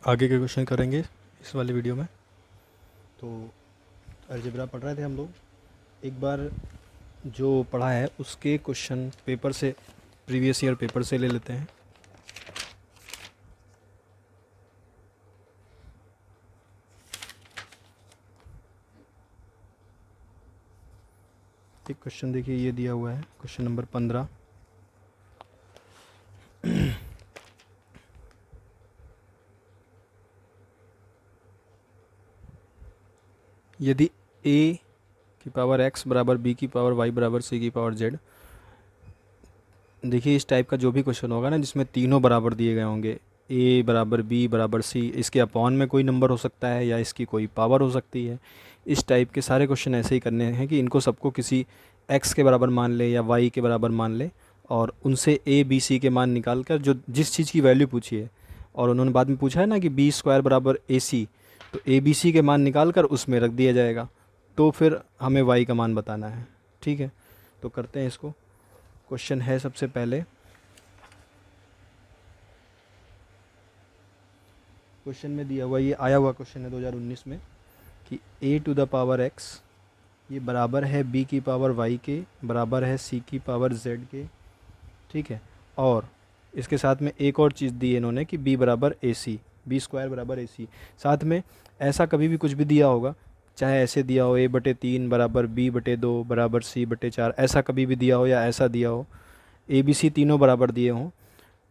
आगे के क्वेश्चन करेंगे इस वाले वीडियो में। तो अलजेब्रा पढ़ रहे थे हम लोग। एक बार जो पढ़ा है उसके क्वेश्चन पेपर से, प्रीवियस ईयर पेपर से ले लेते हैं। एक क्वेश्चन देखिए, ये दिया हुआ है क्वेश्चन नंबर 15। यदि a की पावर x बराबर b की पावर y बराबर c की पावर z, देखिए इस टाइप का जो भी क्वेश्चन होगा ना जिसमें तीनों बराबर दिए गए होंगे, a बराबर b बराबर c, इसके अपॉन में कोई नंबर हो सकता है या इसकी कोई पावर हो सकती है। इस टाइप के सारे क्वेश्चन ऐसे ही करने हैं कि इनको सबको किसी x के बराबर मान ले या y के बराबर मान ले और उनसे a b c के मान निकाल कर जो जिस चीज़ की वैल्यू पूछी है, और उन्होंने बाद में पूछा है ना कि बी स्क्वायर बराबर ए सी, तो ए बी सी के मान निकाल कर उसमें रख दिया जाएगा। तो फिर हमें y का मान बताना है। ठीक है, तो करते हैं इसको। क्वेश्चन है सबसे पहले, क्वेश्चन में दिया हुआ, ये आया हुआ क्वेश्चन है 2019 में, कि a to the power x ये बराबर है b की पावर y के, बराबर है c की पावर z के। ठीक है, और इसके साथ में एक और चीज़ दी है इन्होंने कि b बराबर ए सी, बी स्क्वायर बराबर ए सी। साथ में ऐसा कभी भी कुछ भी दिया होगा, चाहे ऐसे दिया हो a/3 बराबर b/2 बराबर c/4, ऐसा कभी भी दिया हो या ऐसा दिया हो, ए बी सी तीनों बराबर दिए हों,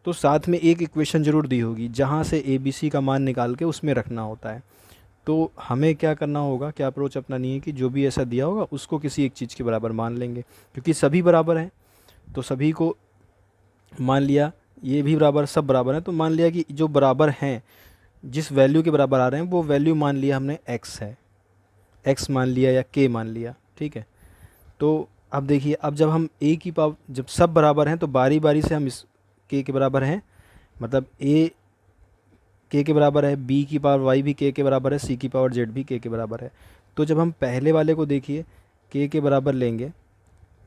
तो साथ में एक इक्वेशन ज़रूर दी होगी जहाँ से ए बी सी का मान निकाल के उसमें रखना होता है। तो हमें क्या करना होगा, क्या अप्रोच अपनानी है कि जो भी ऐसा दिया होगा उसको किसी एक चीज़ के बराबर मान लेंगे, क्योंकि सभी बराबर हैं। तो सभी को मान लिया, ये भी बराबर, सब बराबर हैं, तो मान लिया कि जो बराबर हैं, जिस वैल्यू के बराबर आ रहे हैं वो वैल्यू मान लिया हमने x है, x मान लिया या k मान लिया। ठीक है, तो अब देखिए, अब जब हम a की पावर, जब सब बराबर हैं तो बारी बारी से हम इस k के बराबर हैं, मतलब a k के बराबर है, b की पावर y भी k के बराबर है, c की पावर z भी k के बराबर है। तो जब हम पहले वाले को देखिए k के बराबर लेंगे,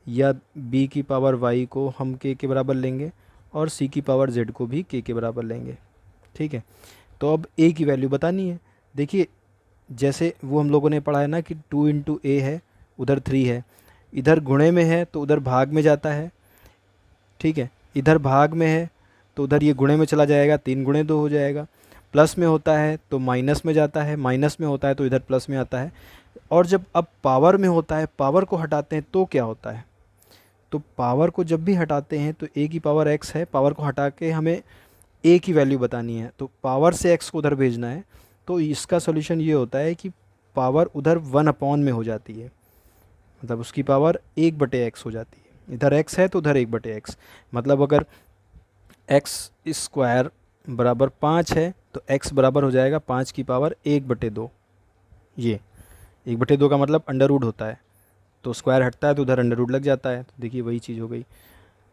या b की पावर y को हम k के बराबर लेंगे और c की पावर z को भी k के बराबर लेंगे। ठीक है, तो अब a की वैल्यू बतानी है। देखिए जैसे वो हम लोगों ने पढ़ा है ना कि 2 इंटू ए है, उधर 3 है, इधर गुणे में है तो उधर भाग में जाता है। ठीक है, इधर भाग में है तो उधर ये गुणे में चला जाएगा, 3 गुणे 2 हो जाएगा। प्लस में होता है तो माइनस में जाता है, माइनस में होता है तो इधर प्लस में आता है। और जब अब पावर में होता है, पावर को हटाते हैं तो क्या होता है, तो पावर को जब भी हटाते हैं तो a की पावर x है, पावर को हटा के हमें a की वैल्यू बतानी है, तो पावर से x को उधर भेजना है। तो इसका सॉल्यूशन ये होता है कि पावर उधर 1 अपॉन में हो जाती है, मतलब उसकी पावर 1/x हो जाती है। इधर x है तो उधर 1/x, मतलब अगर x स्क्वायर बराबर 5 है तो x बराबर हो जाएगा 5 की पावर 1/2। ये 1/2 का मतलब अंडर रूट होता है, तो स्क्वायर हटता है तो उधर अंडर रूट लग जाता है। तो देखिए वही चीज़ हो गई।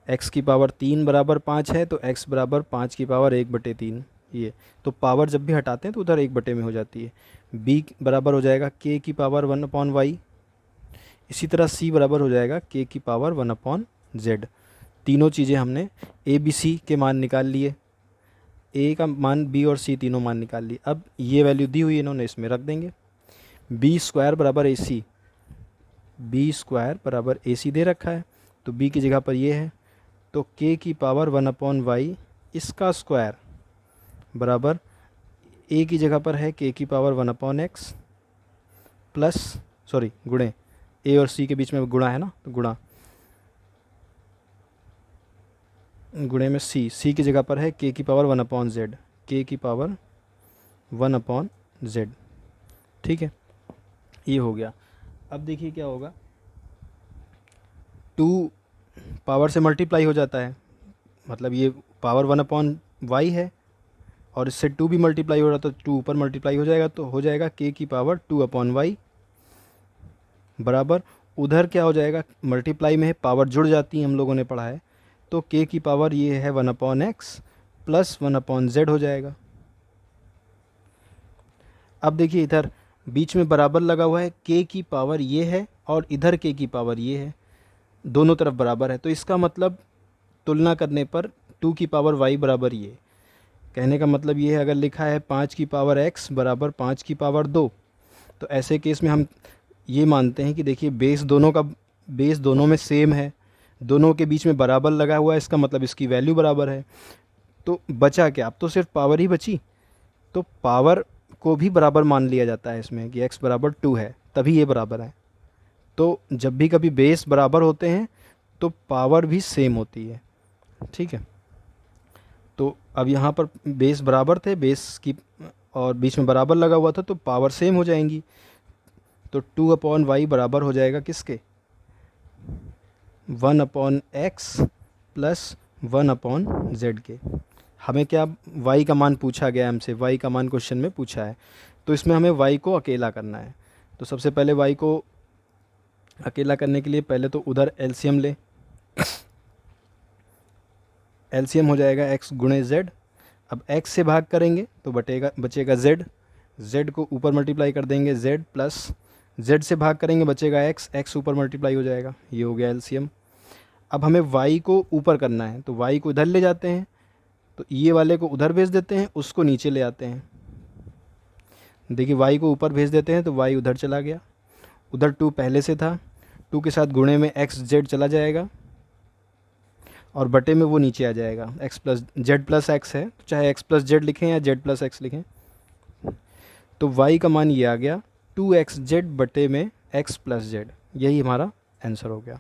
x की पावर 3 बराबर 5 है तो x बराबर 5 की पावर 1/3। ये तो पावर जब भी हटाते हैं तो उधर 1 में हो जाती है। b बराबर हो जाएगा k की पावर 1/y। इसी तरह c बराबर हो जाएगा k की पावर 1/z। तीनों चीज़ें हमने a b c के मान निकाल लिए, a का मान, b और c तीनों मान निकाल लिए। अब ये वैल्यू दी हुई है इन्होंने, इसमें रख देंगे। b स्क्वायर बराबर ए सी, बी स्क्वायर बराबर ए सी दे रखा है, तो b की जगह पर ये है, तो k की पावर 1/y इसका स्क्वायर बराबर a की जगह पर है k की पावर 1/x प्लस, सॉरी गुणे, a और c के बीच में गुणा है ना, तो गुणा, गुणे में c की जगह पर है k की पावर 1/z, k की पावर 1/z। ठीक है, ये हो गया। अब देखिए क्या होगा, 2 पावर से मल्टीप्लाई हो जाता है, मतलब ये पावर 1/y है और इससे 2 भी मल्टीप्लाई हो रहा, तो 2 ऊपर मल्टीप्लाई हो जाएगा, तो हो जाएगा k की पावर 2/y बराबर, उधर क्या हो जाएगा, मल्टीप्लाई में है पावर जुड़ जाती है, हम लोगों ने पढ़ा है, तो k की पावर ये है 1/x प्लस 1/z हो जाएगा। अब देखिए इधर बीच में बराबर लगा हुआ है, k की पावर ये है और इधर k की पावर ये है, दोनों तरफ बराबर है, तो इसका मतलब तुलना करने पर 2 की पावर y बराबर ये, कहने का मतलब ये है, अगर लिखा है 5 की पावर x बराबर 5 की पावर 2, तो ऐसे केस में हम ये मानते हैं कि देखिए बेस दोनों में सेम है, दोनों के बीच में बराबर लगा हुआ है, इसका मतलब इसकी वैल्यू बराबर है। तो बचा क्या, अब तो सिर्फ पावर ही बची। तो पावर को भी बराबर मान लिया जाता है इसमें कि x बराबर 2 है, तभी ये बराबर है। तो जब भी कभी बेस बराबर होते हैं तो पावर भी सेम होती है, ठीक है। तो अब यहाँ पर बेस बराबर थे, बेस की और बीच में बराबर लगा हुआ था, तो पावर सेम हो जाएंगी। तो 2/y बराबर हो जाएगा किसके, 1/x प्लस 1/z के। हमें क्या y का मान पूछा गया हमसे, y का मान क्वेश्चन में पूछा है, तो इसमें हमें y को अकेला करना है। तो सबसे पहले y को अकेला करने के लिए पहले तो उधर एलसीएम ले, एलसीएम हो जाएगा x गुणे z। अब x से भाग करेंगे तो बचेगा z, z को ऊपर मल्टीप्लाई कर देंगे z प्लस z से भाग करेंगे बचेगा x, x ऊपर मल्टीप्लाई हो जाएगा, ये हो गया एलसीएम। अब हमें y को ऊपर करना है, तो y को इधर ले जाते हैं, तो ये वाले को उधर भेज देते हैं, उसको नीचे ले आते हैं। देखिए y को ऊपर भेज देते हैं तो y उधर चला गया, उधर 2 पहले से था, 2 के साथ गुणे में x z चला जाएगा और बटे में वो नीचे आ जाएगा, x plus Z plus x है, तो चाहे x प्लस जेड लिखें या z प्लस एक्स लिखें। तो y का मान ये आ गया 2xz बटे में x प्लस जेड, यही हमारा आंसर हो गया,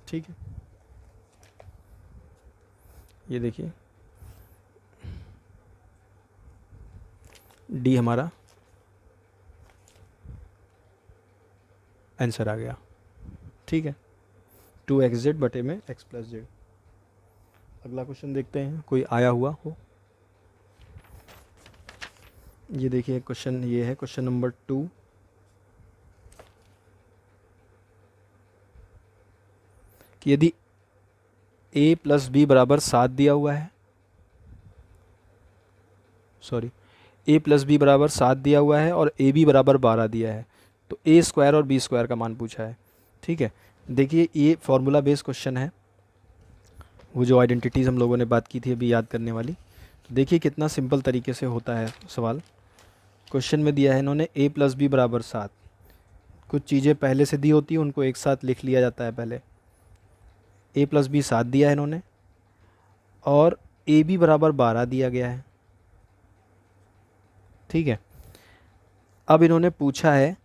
ठीक है। ये देखिए डी हमारा आंसर आ गया, ठीक है, 2xz बटे में x प्लस जेड। अगला क्वेश्चन देखते हैं, कोई आया हुआ हो। ये देखिए क्वेश्चन, ये है क्वेश्चन नंबर 2। कि यदि a प्लस बी बराबर 7 दिया हुआ है, सॉरी a प्लस बी बराबर 7 दिया हुआ है और a b बराबर 12 दिया है, तो a स्क्वायर और b स्क्वायर का मान पूछा है, ठीक है। देखिए ये फार्मूला बेस्ड क्वेश्चन है, वो जो आइडेंटिटीज़ हम लोगों ने बात की थी अभी याद करने वाली। तो देखिए कितना सिंपल तरीके से होता है सवाल। क्वेश्चन में दिया है इन्होंने a प्लस बी बराबर 7, कुछ चीज़ें पहले से दी होती हैं उनको एक साथ लिख लिया जाता है। पहले a प्लस बी 7 दिया है इन्होंने और a b बराबर 12 दिया गया है, ठीक है। अब इन्होंने पूछा है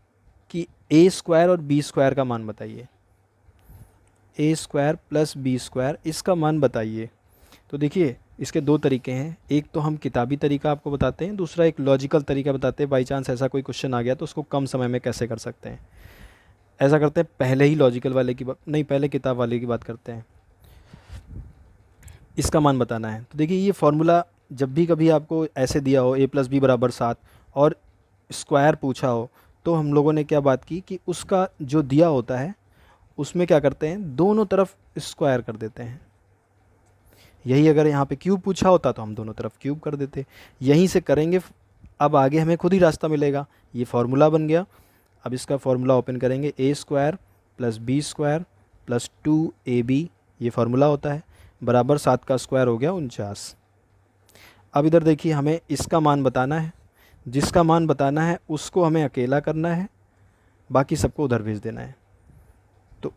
कि a स्क्वायर और b स्क्वायर का मान बताइए, a square plus B square इसका मान बताइए। तो देखिए इसके दो तरीके हैं, एक तो हम किताबी तरीका आपको बताते हैं, दूसरा एक लॉजिकल तरीका बताते हैं। बाई चांस ऐसा कोई क्वेश्चन आ गया तो उसको कम समय में कैसे कर सकते हैं। ऐसा करते हैं, पहले ही लॉजिकल वाले की बात नहीं, पहले किताब वाले की बात करते हैं। इसका मान बताना है, तो देखिए ये फार्मूला जब भी कभी आपको ऐसे दिया हो a प्लस बी बराबर 7 और स्क्वायर पूछा हो, तो हम लोगों ने क्या बात की कि उसका जो दिया होता है उसमें क्या करते हैं, दोनों तरफ स्क्वायर कर देते हैं। यही अगर यहाँ पे क्यूब पूछा होता तो हम दोनों तरफ क्यूब कर देते, यहीं से करेंगे। अब आगे हमें खुद ही रास्ता मिलेगा, ये फार्मूला बन गया। अब इसका फार्मूला ओपन करेंगे, a square plus B square plus 2ab, ये फार्मूला होता है, बराबर 7 का स्क्वायर हो गया 49। अब इधर देखिए हमें इसका मान बताना है, जिसका मान बताना है उसको हमें अकेला करना है, बाकी सबको उधर भेज देना है। तो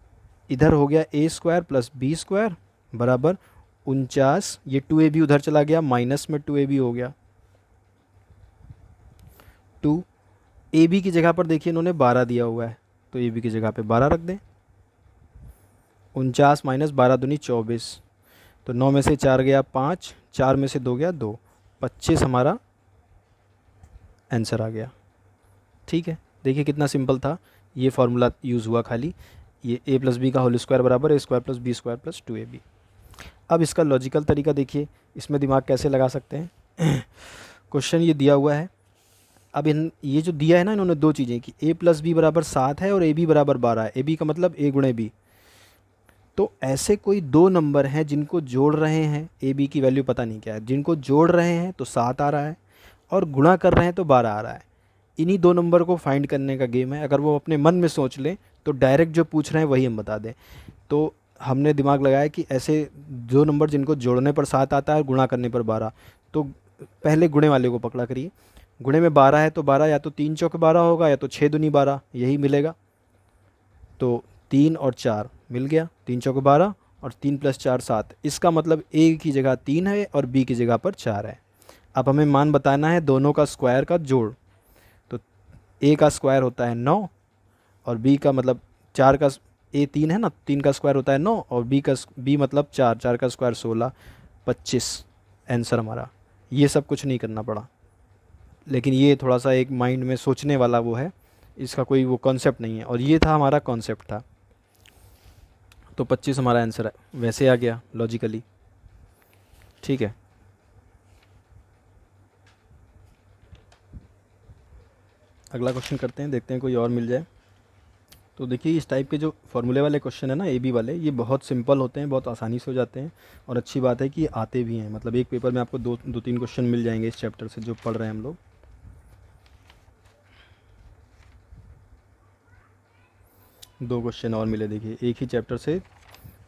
इधर हो गया a square plus B square बराबर 49, ये 2ab उधर चला गया, माइनस में 2ab हो गया 2। ab की जगह पर देखिए इन्होंने 12 दिया हुआ है, तो ab की जगह पे 12 रख दें। 49 माइनस 12 दूनी 24, तो 9 में से 4 गया 5, 4 में से 2 गया 2, 25 हमारा आंसर आ गया, ठीक है। देखिए कितना सिंपल था, ये फार्मूला यूज़ हुआ खाली, ये a प्लस बी का होल स्क्वायर बराबर a square plus B square plus 2ab। अब इसका लॉजिकल तरीका देखिए, इसमें दिमाग कैसे लगा सकते हैं। क्वेश्चन ये दिया हुआ है, अब ये जो दिया है ना इन्होंने दो चीज़ें कि a प्लस बी बराबर 7 है और ab बराबर 12 है, ab का मतलब a गुणे b। तो ऐसे कोई दो नंबर हैं जिनको जोड़ रहे हैं, ab की वैल्यू पता नहीं क्या है, जिनको जोड़ रहे हैं तो 7 आ रहा है और गुणा कर रहे हैं तो 12 आ रहा है। इन्हीं दो नंबर को फाइंड करने का गेम है। अगर वो अपने मन में सोच लें तो डायरेक्ट जो पूछ रहे हैं वही हम बता दें। तो हमने दिमाग लगाया कि ऐसे दो नंबर जिनको जोड़ने पर 7 आता है और गुणा करने पर 12, तो पहले गुणे वाले को पकड़ा करिए। गुणे में 12 है तो 12 या तो 3 चौके 12 होगा या तो 6 दूनी 12, यही मिलेगा। तो 3 और 4 मिल गया, 3 चौके 12 और 3 + 4 7। इसका मतलब ए की जगह 3 है और बी की जगह पर 4 है। अब हमें मान बताना है दोनों का स्क्वायर का जोड़। तो ए का स्क्वायर होता है 9 और बी का मतलब 4 का, ए 3 है ना, 3 का स्क्वायर होता है 9 और बी मतलब 4, 4 का स्क्वायर 16, 25 आंसर हमारा। ये सब कुछ नहीं करना पड़ा, लेकिन ये थोड़ा सा एक माइंड में सोचने वाला वो है, इसका कोई वो कॉन्सेप्ट नहीं है, और ये था हमारा कॉन्सेप्ट था। तो 25 हमारा आंसर है, वैसे आ गया लॉजिकली। ठीक है, अगला क्वेश्चन करते हैं, देखते हैं कोई और मिल जाए। तो देखिए इस टाइप के जो फॉर्मूले वाले क्वेश्चन है ना, ए बी वाले, ये बहुत सिंपल होते हैं, बहुत आसानी से हो जाते हैं, और अच्छी बात है कि ये आते भी हैं। मतलब एक पेपर में आपको दो दो तीन क्वेश्चन मिल जाएंगे इस चैप्टर से जो पढ़ रहे हैं हम लोग। दो क्वेश्चन और मिले देखिए एक ही चैप्टर से।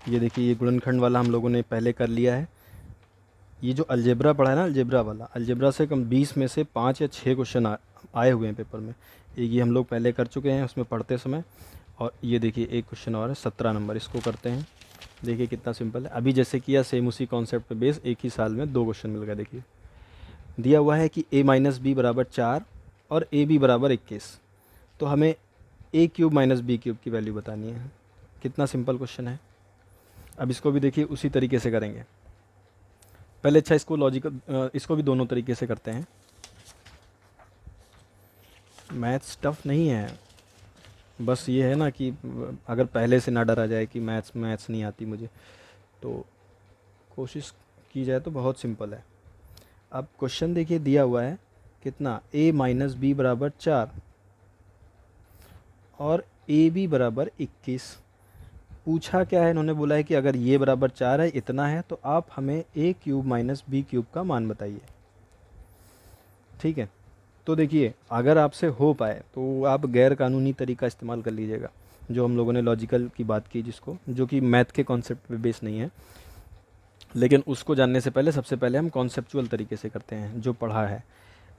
ये देखिए ये गुणनखंड वाला हम लोगों ने पहले कर लिया है। ये जो अलजेब्रा पढ़ा है ना, अलजेब्रा वाला, अलजेब्रा से कम 20 में से 5 या 6 क्वेश्चन आए हुए हैं पेपर में। ये हम लोग पहले कर चुके हैं उसमें पढ़ते समय। और ये देखिए एक क्वेश्चन और है 17 नंबर, इसको करते हैं। देखिए कितना सिंपल है, अभी जैसे किया सेम उसी कॉन्सेप्ट पे बेस, एक ही साल में दो क्वेश्चन मिल गए। देखिए दिया हुआ है कि a - b = 4 और ab = 21, तो हमें a³ - b³ की वैल्यू बतानी है। कितना सिंपल क्वेश्चन है। अब इसको भी देखिए उसी तरीके से करेंगे। पहले अच्छा इसको लॉजिकल, इसको भी दोनों तरीके से करते हैं। मैथ्स टफ नहीं है, बस ये है ना कि अगर पहले से ना डरा जाए कि मैथ्स नहीं आती मुझे, तो कोशिश की जाए तो बहुत सिंपल है। अब क्वेश्चन देखिए दिया हुआ है कितना, a - b = 4 और ab = 21। पूछा क्या है, इन्होंने बोला है कि अगर ये बराबर 4 है, इतना है, तो आप हमें a³ - b³ का मान बताइए। ठीक है, तो देखिए अगर आपसे हो पाए तो आप गैर कानूनी तरीका इस्तेमाल कर लीजिएगा, जो हम लोगों ने लॉजिकल की बात की, जिसको जो कि मैथ के कॉन्सेप्ट पे बेस नहीं है, लेकिन उसको जानने से पहले सबसे पहले हम कॉन्सेप्चुअल तरीके से करते हैं जो पढ़ा है।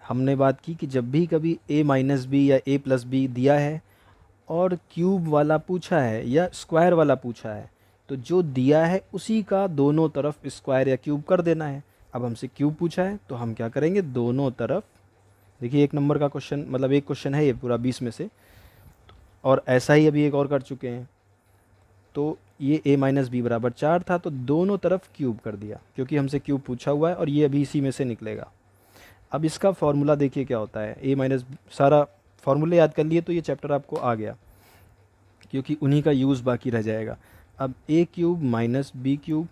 हमने बात की कि जब भी कभी a - b या a + b दिया है और क्यूब वाला पूछा है या स्क्वायर वाला पूछा है, तो जो दिया है उसी का दोनों तरफ स्क्वायर या क्यूब कर देना है। अब हमसे क्यूब पूछा है तो हम क्या करेंगे, दोनों तरफ, देखिए एक नंबर का क्वेश्चन, मतलब एक क्वेश्चन है ये पूरा 20 में से, और ऐसा ही अभी एक और कर चुके हैं। तो ये a - b = 4 था, तो दोनों तरफ क्यूब कर दिया, क्योंकि हमसे क्यूब पूछा हुआ है और ये अभी इसी में से निकलेगा। अब इसका फॉर्मूला देखिए क्या होता है, सारा फॉर्मूले याद कर लिए तो ये चैप्टर आपको आ गया, क्योंकि उन्हीं का यूज़ बाकी रह जाएगा। अब a³ - b³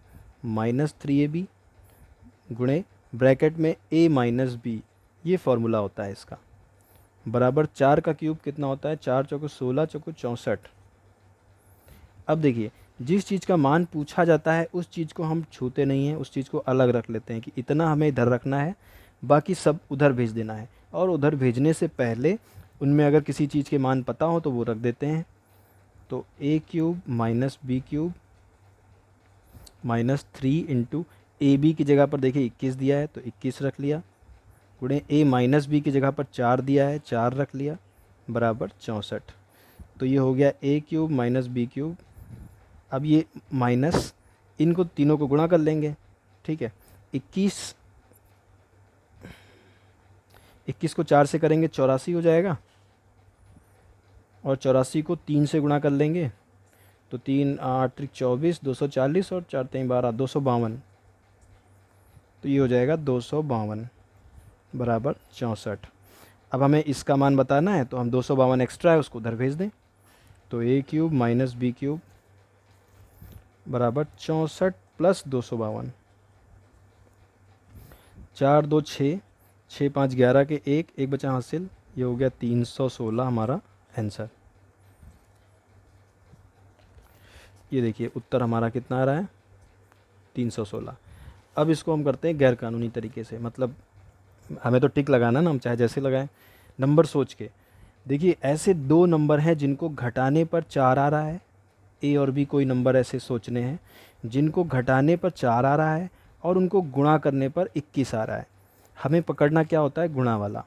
-3ab गुणे ब्रैकेट में a - b, ये फार्मूला होता है इसका, बराबर 4 का क्यूब कितना होता है, 4 चौको 16, चौको 64। अब देखिए जिस चीज़ का मान पूछा जाता है उस चीज़ को हम छूते नहीं हैं, उस चीज़ को अलग रख लेते हैं कि इतना हमें इधर रखना है, बाकी सब उधर भेज देना है। और उधर भेजने से पहले उनमें अगर किसी चीज़ के मान पता हो तो वो रख देते हैं। तो a³ - b³ -3 इंटू ab की जगह पर देखिए 21 दिया है तो 21 रख लिया, गुणे a - b की जगह पर 4 दिया है, 4 रख लिया, बराबर 64। तो ये हो गया a³ - b³। अब ये माइनस, इनको तीनों को गुणा कर लेंगे। ठीक है, 21 को 4 से करेंगे 84 हो जाएगा, और 84 को 3 से गुणा कर लेंगे तो 3 8 त्रिक 24, 240 और 4 3 12, 252। तो ये हो जाएगा 252 बराबर 64। अब हमें इसका मान बताना है तो हम 252 एक्स्ट्रा है उसको उधर भेज दें। तो a³ - b³ बराबर 64 + 252, 4 2 6, 6 5 11 के 1 बचा हासिल, ये हो गया 316 हमारा आंसर। ये देखिए उत्तर हमारा कितना आ रहा है, 316। अब इसको हम करते हैं गैर कानूनी तरीके से, मतलब हमें तो टिक लगाना ना, हम चाहे जैसे लगाएं, नंबर सोच के। देखिए ऐसे दो नंबर हैं जिनको घटाने पर 4 आ रहा है ए और बी कोई नंबर ऐसे सोचने हैं जिनको घटाने पर 4 आ रहा है और उनको गुणा करने पर 21 आ रहा है। हमें पकड़ना क्या होता है, गुणा वाला,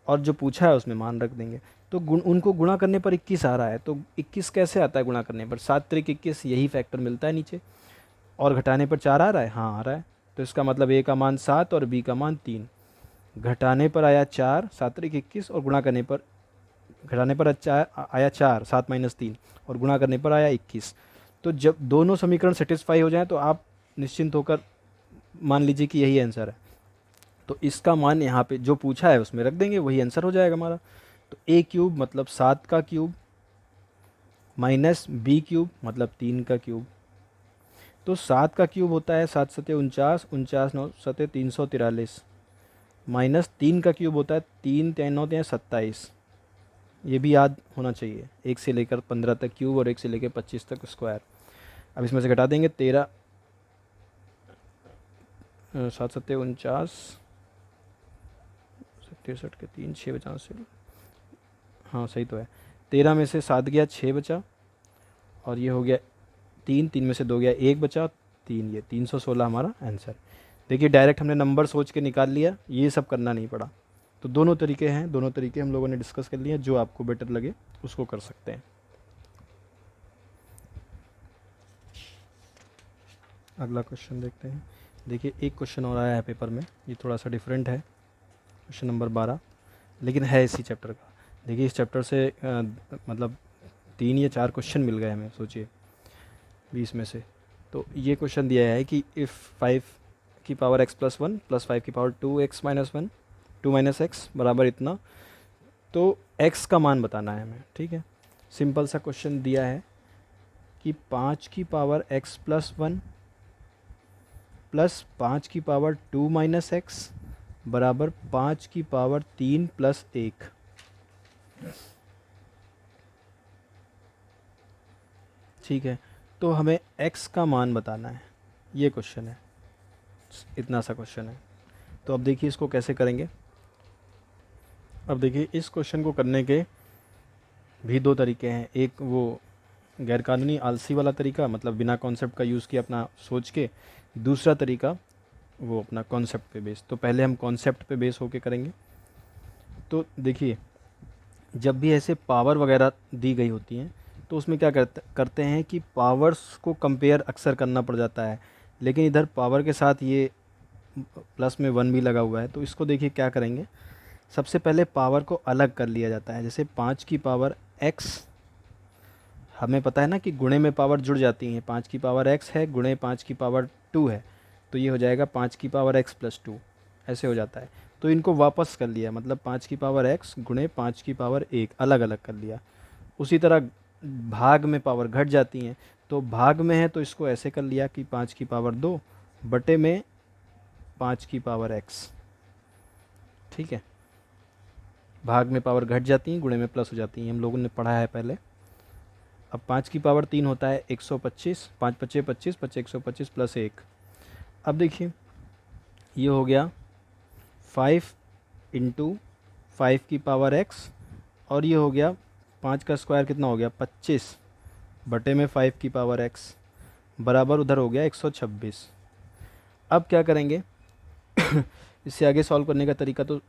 और जो पूछा है उसमें मान रख देंगे। तो उनको गुणा करने पर 21 आ रहा है, तो 21 कैसे आता है गुणा करने पर, 7 त्रिक 21, यही फैक्टर मिलता है नीचे। और घटाने पर 4 आ रहा है, हाँ आ रहा है, तो इसका मतलब ए का मान 7 और बी का मान 3। घटाने पर आया 4, 7 त्रिक 21, और गुणा करने पर, घटाने पर आया 4, 7 माइनस 3, और गुणा करने पर आया 21। तो जब दोनों समीकरण सेटिस्फाई हो जाएं तो आप निश्चिंत होकर मान लीजिए कि यही आंसर है। तो इसका मान यहाँ पे जो पूछा है उसमें रख देंगे, वही आंसर हो जाएगा हमारा। तो ए क्यूब मतलब 7 का क्यूब माइनस बी क्यूब मतलब 3 का क्यूब। तो 7 का क्यूब होता है 7 सते 49, 49 9 सते 343, माइनस 3 का क्यूब होता है 3 3 9 27। ये भी याद होना चाहिए, 1 से लेकर 15 तक क्यूब और 1 से लेकर 25 तक स्क्वायर। अब इसमें से घटा देंगे 13, 7 सत्ते 49, 63 के 3, 6 बचा से, हाँ सही तो है। 13 में से 7 गया, 6 बचा, और ये हो गया 3, 3 में से 2 गया, 1 बचा, 3, ये 316 हमारा आंसर। देखिए डायरेक्ट हमने नंबर सोच के निकाल लिया, ये सब करना नहीं पड़ा। तो दोनों तरीके हैं, दोनों तरीके हम लोगों ने डिस्कस कर लिए, जो आपको बेटर लगे उसको कर सकते हैं। अगला क्वेश्चन देखते हैं। देखिए एक क्वेश्चन और आया है पेपर में, ये थोड़ा सा डिफरेंट है, क्वेश्चन नंबर 12, लेकिन है इसी चैप्टर का। देखिए इस चैप्टर से मतलब 3 या 4 क्वेश्चन मिल गए हमें, सोचिए 20 में से। तो ये क्वेश्चन दिया है कि इफ़ 5 की पावर x प्लस 1 प्लस 5 की power 2x minus 1 2 minus x बराबर इतना, तो x का मान बताना है हमें। ठीक है, सिंपल सा क्वेश्चन दिया है कि 5 की पावर x प्लस 1 प्लस 5 की पावर 2 माइनस एक्स बराबर 5 की पावर 3 प्लस 1। ठीक है, तो हमें x का मान बताना है, ये क्वेश्चन है, इतना सा क्वेश्चन है। तो अब देखिए इसको कैसे करेंगे। अब देखिए इस क्वेश्चन को करने के भी 2 तरीके हैं। एक वो गैरकानूनी आलसी वाला तरीका, मतलब बिना कॉन्सेप्ट का यूज़ किया अपना सोच के। दूसरा तरीका वो अपना कॉन्सेप्ट पे बेस। तो पहले हम कॉन्सेप्ट पे बेस होके करेंगे। तो देखिए जब भी ऐसे पावर वगैरह दी गई होती हैं तो उसमें क्या करते हैं कि पावर्स को कंपेयर अक्सर करना पड़ जाता है, लेकिन इधर पावर के साथ ये प्लस में 1 भी लगा हुआ है। तो इसको देखिए क्या करेंगे, सबसे पहले पावर को अलग कर लिया जाता है। जैसे 5 की पावर x, हमें पता है ना कि गुणे में पावर जुड़ जाती हैं। 5 की पावर x है गुणे 5 की पावर 2 है, तो ये हो जाएगा 5 की पावर x प्लस 2, ऐसे हो जाता है। तो इनको वापस कर लिया, मतलब 5 की पावर x गुणे 5 की पावर 1 अलग अलग कर लिया। उसी तरह भाग में पावर घट जाती हैं, तो भाग में है तो इसको ऐसे कर लिया कि 5 की पावर 2 बटे में 5 की पावर x। ठीक है, भाग में पावर घट जाती हैं, गुणे में प्लस हो जाती हैं, हम लोगों ने पढ़ा है पहले। अब 5 की पावर 3 होता है 125, 5 पच्चे 25, पच्चे 125 प्लस 1। अब देखिए ये हो गया 5 इंटू 5 की पावर x, और ये हो गया 5 का स्क्वायर कितना हो गया 25 बटे में 5 की पावर x बराबर उधर हो गया 126। अब क्या करेंगे इससे आगे सॉल्व करने का तरीका तो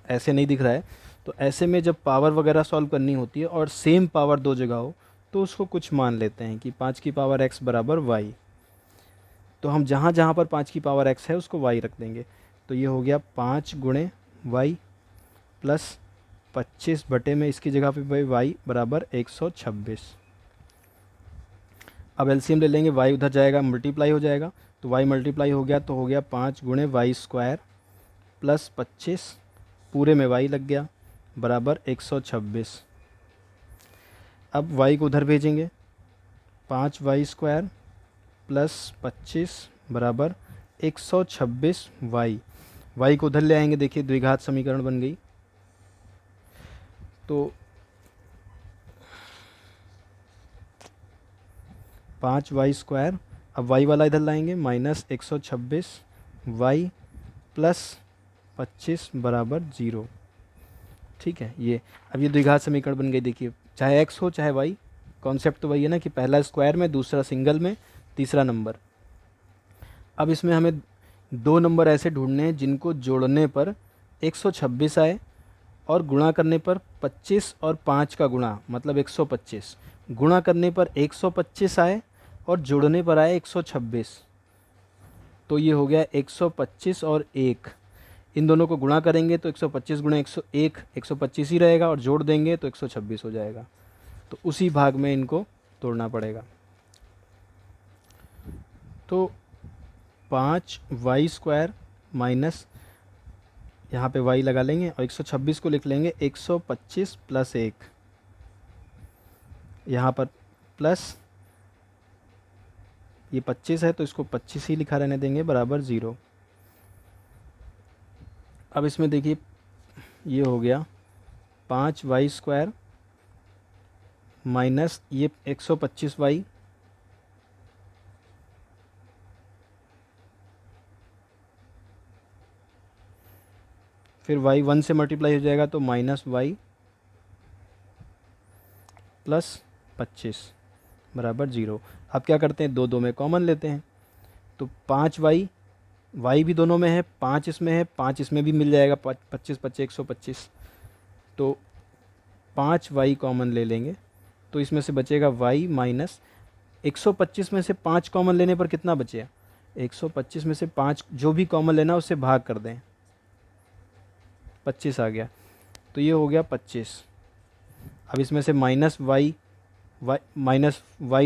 ऐसे नहीं दिख रहा है। तो ऐसे में जब पावर वगैरह सॉल्व करनी होती है और सेम पावर 2 जगह हो तो उसको कुछ मान लेते हैं कि 5 की पावर x बराबर y। तो हम जहाँ जहाँ पर 5 की पावर x है उसको y रख देंगे। तो ये हो गया 5 गुणे y प्लस 25 बटे में इसकी जगह पे y बराबर 126। अब एलसीएम ले लेंगे, y उधर जाएगा मल्टीप्लाई हो जाएगा, तो y मल्टीप्लाई हो गया तो हो गया 5 गुणे वाई स्क्वायर प्लस 25 पूरे में y लग गया बराबर 126। अब y को उधर भेजेंगे, 5 वाई स्क्वायर प्लस 25 बराबर 126 y को उधर ले आएंगे। देखिए द्विघात समीकरण बन गई। तो 5 वाई स्क्वायर, अब y वाला इधर लाएंगे माइनस 126 y प्लस 25 बराबर 0। ठीक है, ये अब ये द्विघात समीकरण बन गई। देखिए चाहे x हो चाहे y, कॉन्सेप्ट तो वही है ना कि पहला स्क्वायर में, दूसरा सिंगल में, तीसरा नंबर। अब इसमें हमें दो नंबर ऐसे ढूंढने हैं जिनको जोड़ने पर 126 आए और गुणा करने पर 25 और 5 का गुणा मतलब 125, गुणा करने पर 125 आए और जोड़ने पर आए 126। तो ये हो गया 125 और 1। इन दोनों को गुणा करेंगे तो 125 गुणा 101 125 ही रहेगा, और जोड़ देंगे तो 126 हो जाएगा। तो उसी भाग में इनको तोड़ना पड़ेगा। तो 5y² माइनस, यहाँ पे y लगा लेंगे और 126 को लिख लेंगे 125 प्लस 1, यहाँ पर प्लस ये 25 है तो इसको 25 ही लिखा रहने देंगे, बराबर 0। अब इसमें देखिए ये हो गया 5y² माइनस ये 125y, फिर y 1 से मल्टीप्लाई हो जाएगा तो माइनस y प्लस 25 बराबर 0। अब क्या करते हैं, दो में कॉमन लेते हैं, तो 5y, y भी दोनों में है, 5 इसमें है, 5 इसमें भी मिल जाएगा, 25 25 125, तो 5y कॉमन ले लेंगे तो इसमें से बचेगा y माइनस 125 में से 5 कॉमन लेने पर कितना बचेगा, 125 में से 5 जो भी कॉमन लेना उससे भाग कर दें, 25 आ गया, तो ये हो गया 25। अब इसमें से माइनस y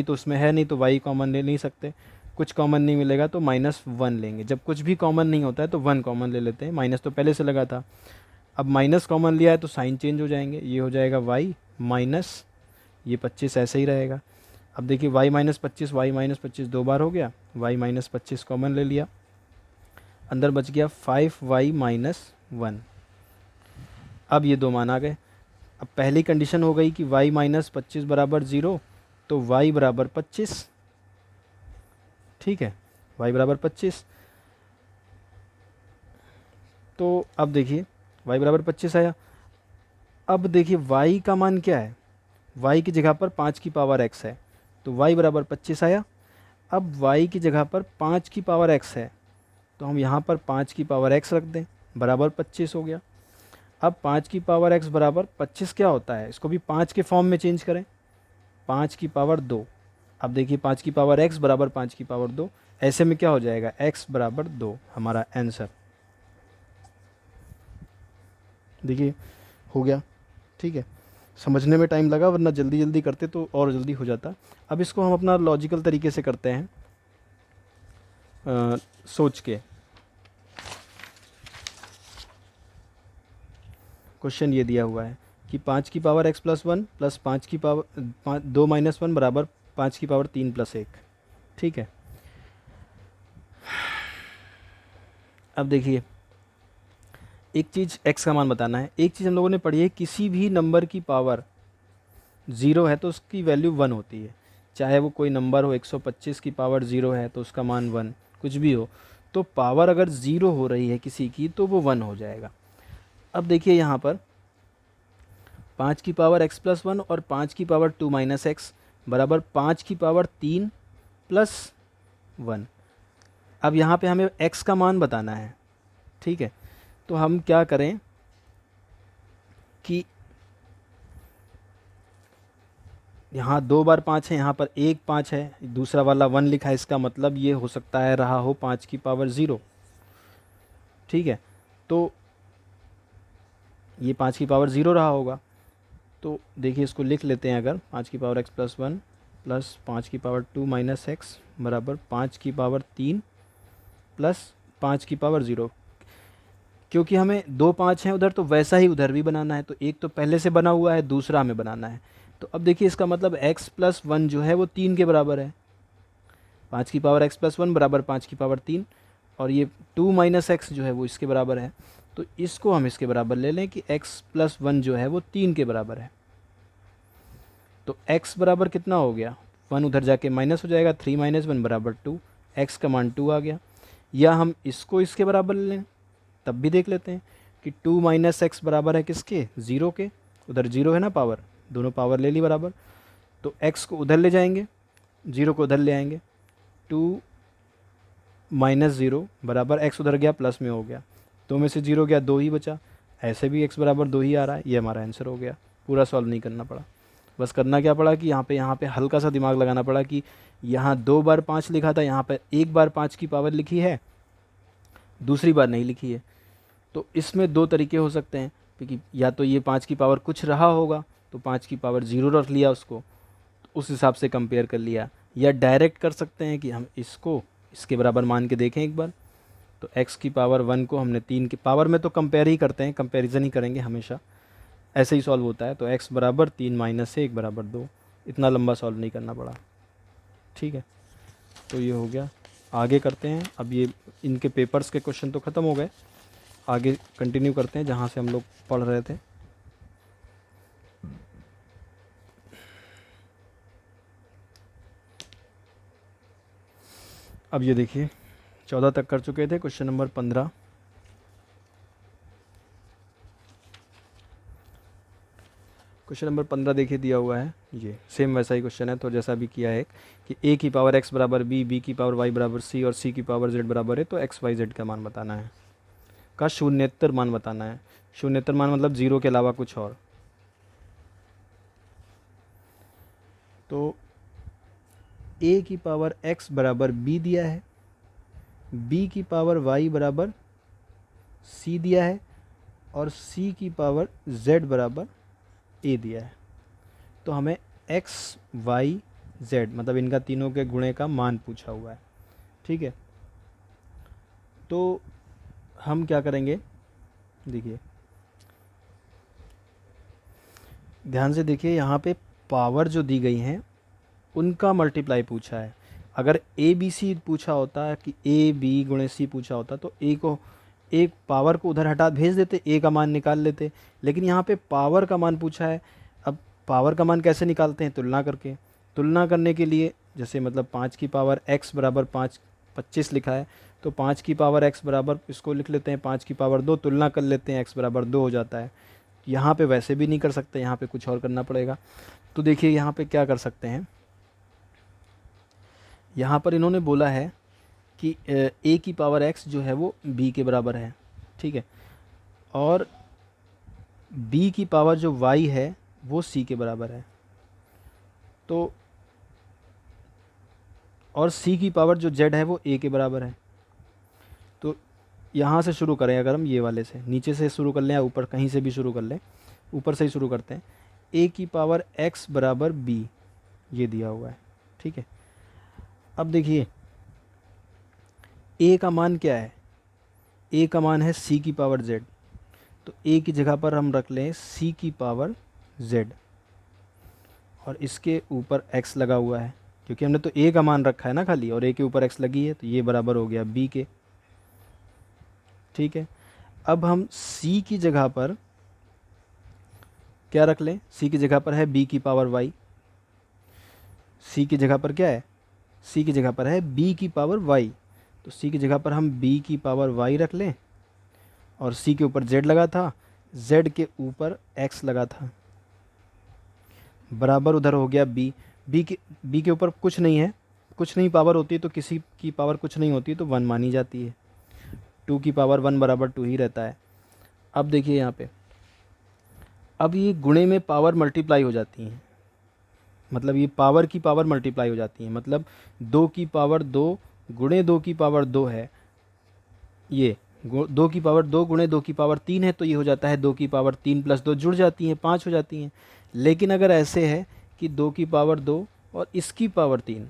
तो उसमें है नहीं तो y कॉमन ले नहीं सकते, कुछ कॉमन नहीं मिलेगा तो -1 लेंगे। जब कुछ भी कॉमन नहीं होता है तो 1 कॉमन ले लेते हैं, माइनस तो पहले से लगा था। अब माइनस कॉमन लिया है तो साइन चेंज हो जाएंगे, ये हो जाएगा y माइनस ये 25 ऐसे ही रहेगा। अब देखिए y माइनस 25 दो बार हो गया, y माइनस 25 कॉमन ले लिया, अंदर बच गया 5y माइनस 1। अब ये दो मान आ गए। अब पहली कंडीशन हो गई कि y माइनस 25 बराबर 0, तो y बराबर 25, ठीक है, y बराबर 25। तो अब देखिए y बराबर 25 आया। अब देखिए y का मान क्या है, y की जगह पर 5 की पावर x है, तो y बराबर 25 आया। अब y की जगह पर 5 की पावर x है, तो हम यहाँ पर 5 की पावर x रख दें, बराबर 25 हो गया। अब 5 की पावर x बराबर 25 क्या होता है, इसको भी 5 के फॉर्म में चेंज करें, 5 की पावर 2। अब देखिए 5 की पावर x बराबर 5 की पावर 2, ऐसे में क्या हो जाएगा, x बराबर 2 हमारा आंसर। देखिए हो गया, ठीक है। समझने में टाइम लगा, वरना जल्दी जल्दी करते तो और जल्दी हो जाता। अब इसको हम अपना लॉजिकल तरीके से करते हैं, सोच के। क्वेश्चन ये दिया हुआ है कि 5 की पावर x प्लस 1 प्लस 5 की पावर 2 माइनस 1 बराबर 5 की पावर 3 प्लस 1, ठीक है। अब देखिए एक चीज़ x का मान बताना है, एक चीज़ हम लोगों ने पढ़ी है, किसी भी नंबर की पावर 0 है तो उसकी वैल्यू 1 होती है, चाहे वो कोई नंबर हो, 125 की पावर 0 है तो उसका मान 1, कुछ भी हो, तो पावर अगर 0 हो रही है किसी की तो वो 1 हो जाएगा। अब देखिए यहाँ पर 5 की पावर x प्लस 1 और 5 की पावर 2 माइनस एक्स बराबर 5 की पावर 3 प्लस 1। अब यहाँ पे हमें x का मान बताना है, ठीक है। तो हम क्या करें कि यहाँ 2 बार 5 है, यहाँ पर एक 5 है, दूसरा वाला 1 लिखा है, इसका मतलब ये हो सकता है रहा हो 5 की पावर 0, ठीक है। तो ये 5 की पावर 0 रहा होगा, तो देखिए इसको लिख लेते हैं, अगर 5 की पावर x प्लस 1 प्लस 5 की पावर 2 माइनस एक्स बराबर 5 की पावर 3 प्लस 5 की पावर 0। क्योंकि हमें 2 5 हैं उधर, तो वैसा ही उधर भी बनाना है, तो एक तो पहले से बना हुआ है, दूसरा हमें बनाना है। तो अब देखिए इसका मतलब x प्लस 1 जो है वो 3 के बराबर है, 5 की पावर x प्लस 1 बराबर 5 की पावर 3, और ये 2 माइनस एक्स जो है वो इसके बराबर है, तो इसको हम इसके बराबर ले लें कि x प्लस 1 जो है वो 3 के बराबर है। तो x बराबर कितना हो गया, 1 उधर जाके माइनस हो जाएगा, 3 माइनस 1 बराबर 2, x का मान 2 आ गया। या हम इसको इसके बराबर ले लें, तब भी देख लेते हैं कि 2 माइनस एक्स बराबर है किसके, 0 के, उधर 0 है ना पावर, दोनों पावर ले ली बराबर, तो x को उधर ले जाएंगे, 0 को उधर ले आएंगे, 2 माइनस 0 बराबर x उधर गया प्लस में हो गया, 2 में से 0 गया 2 ही बचा, ऐसे भी x बराबर 2 ही आ रहा है। ये हमारा आंसर हो गया। पूरा सॉल्व नहीं करना पड़ा, बस करना क्या पड़ा कि यहाँ पे हल्का सा दिमाग लगाना पड़ा कि यहाँ 2 बार 5 लिखा था, यहाँ पे 1 बार 5 की पावर लिखी है, दूसरी बार नहीं लिखी है। तो इसमें 2 तरीके हो सकते हैं, क्योंकि या तो ये 5 की पावर कुछ रहा होगा तो 5 की पावर 0 रख लिया उसको, तो उस हिसाब से कंपेयर कर लिया, या डायरेक्ट कर सकते हैं कि हम इसको इसके बराबर मान के देखें एक बार। तो x की पावर 1 को हमने 3 की पावर में तो कंपेयर ही करते हैं, कंपैरिजन ही करेंगे हमेशा, ऐसे ही सॉल्व होता है। तो x बराबर 3 माइनस 1 बराबर 2, इतना लंबा सॉल्व नहीं करना पड़ा। ठीक है, तो ये हो गया। आगे करते हैं। अब ये इनके पेपर्स के क्वेश्चन तो ख़त्म हो गए, आगे कंटिन्यू करते हैं जहाँ से हम लोग पढ़ रहे थे। अब ये देखिए 14 तक कर चुके थे, क्वेश्चन नंबर 15। क्वेश्चन नंबर 15 देखिए दिया हुआ है, ये सेम वैसा ही क्वेश्चन है, तो जैसा भी किया है कि a की पावर x बराबर b, b की पावर y बराबर c और c की पावर z बराबर है, तो x y z का मान बताना है, का शून्येतर मान बताना है। शून्येतर मान मतलब 0 के अलावा कुछ और। तो a की पावर x बराबर b दिया है, b की पावर y बराबर c दिया है और c की पावर z बराबर a दिया है। तो हमें x y z मतलब इनका तीनों के गुणे का मान पूछा हुआ है। ठीक है, तो हम क्या करेंगे, देखिए ध्यान से देखिए, यहाँ पे पावर जो दी गई हैं उनका मल्टीप्लाई पूछा है। अगर ए बी सी पूछा होता कि ए बी गुणे सी पूछा होता तो ए को, एक पावर को उधर हटा भेज देते, ए का मान निकाल लेते, लेकिन यहाँ पे पावर का मान पूछा है। अब पावर का मान कैसे निकालते हैं, तुलना करके। तुलना करने के लिए जैसे मतलब 5 की पावर x बराबर 25 लिखा है, तो 5 की पावर x बराबर इसको लिख लेते हैं 5 की पावर 2, तुलना कर लेते हैं x बराबर 2 हो जाता है। यहाँ पे वैसे भी नहीं कर सकते, यहाँ पे कुछ और करना पड़ेगा। तो देखिए यहाँ पे क्या कर सकते हैं, यहाँ पर इन्होंने बोला है कि a की पावर x जो है वो b के बराबर है। ठीक है, और b की पावर जो y है वो c के बराबर है। तो और c की पावर जो z है वो a के बराबर है। तो यहाँ से शुरू करें, अगर हम ये वाले से नीचे से शुरू कर लें या ऊपर कहीं से भी शुरू कर लें, ऊपर से ही शुरू करते हैं। a की पावर x बराबर b ये दिया हुआ है। ठीक है, अब देखिए a का मान क्या है, a का मान है c की पावर z, तो a की जगह पर हम रख लें c की पावर z और इसके ऊपर x लगा हुआ है, क्योंकि हमने तो a का मान रखा है ना खाली, और a के ऊपर x लगी है, तो ये बराबर हो गया b के। ठीक है, अब हम c की जगह पर क्या रख लें, c की जगह पर है b की पावर y, c की जगह पर क्या है, c की जगह पर है b की पावर y, तो c की जगह पर हम b की पावर y रख लें, और c के ऊपर z लगा था, z के ऊपर x लगा था, बराबर उधर हो गया b के ऊपर कुछ नहीं है, कुछ नहीं पावर होती है तो किसी की पावर कुछ नहीं होती है तो 1 मानी जाती है, 2 की पावर 1 बराबर 2 ही रहता है। अब देखिए यहाँ पे, अब ये गुणे में पावर मल्टीप्लाई हो जाती हैं, मतलब ये पावर की पावर मल्टीप्लाई हो जाती है, मतलब 2 की पावर 2 गुणे 2 की पावर 2 है, ये 2 की पावर 2 गुणे 2 की पावर 3 है, तो ये हो जाता है 2 की पावर 3 प्लस 2 जुड़ जाती हैं, 5 हो जाती हैं। लेकिन अगर ऐसे है कि 2 की पावर 2 और इसकी पावर 3,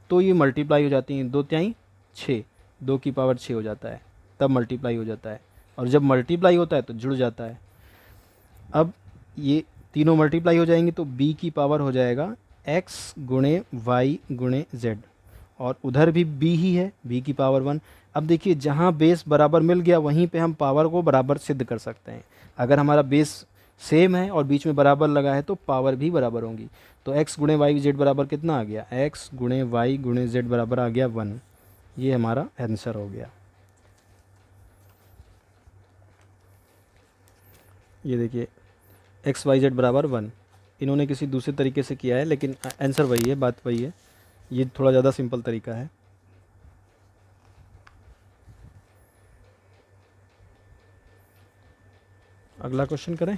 तो ये मल्टीप्लाई हो जाती हैं, 2 तिहाई 6, 2 की पावर 6 हो जाता है, तब मल्टीप्लाई हो जाता है, और जब मल्टीप्लाई होता है तो जुड़ जाता है। अब ये तीनों मल्टीप्लाई हो जाएंगे तो b की पावर हो जाएगा x गुणे y गुणे z, और उधर भी b ही है, b की पावर 1। अब देखिए जहाँ बेस बराबर मिल गया वहीं पे हम पावर को बराबर सिद्ध कर सकते हैं। अगर हमारा बेस सेम है और बीच में बराबर लगा है तो पावर भी बराबर होंगी। तो x गुणे वाई जेड बराबर कितना आ गया, x गुणे वाई गुणे जेड बराबर आ गया 1। ये हमारा आंसर हो गया। ये देखिए x वाई जेड बराबर 1, इन्होंने किसी दूसरे तरीके से किया है, लेकिन आंसर वही है, बात वही है। ये थोड़ा ज़्यादा सिंपल तरीका है। अगला क्वेश्चन करें।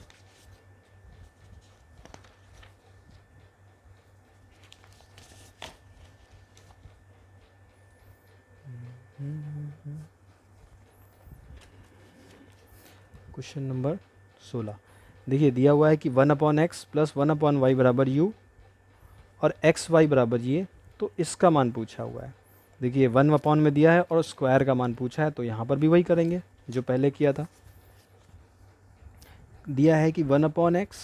Question number 16। देखिए दिया हुआ है कि 1/x प्लस 1/y बराबर u और एक्स वाई बराबर ये, तो इसका मान पूछा हुआ है। देखिए 1 में दिया है और स्क्वायर का मान पूछा है, तो यहाँ पर भी वही करेंगे जो पहले किया था। दिया है कि 1/x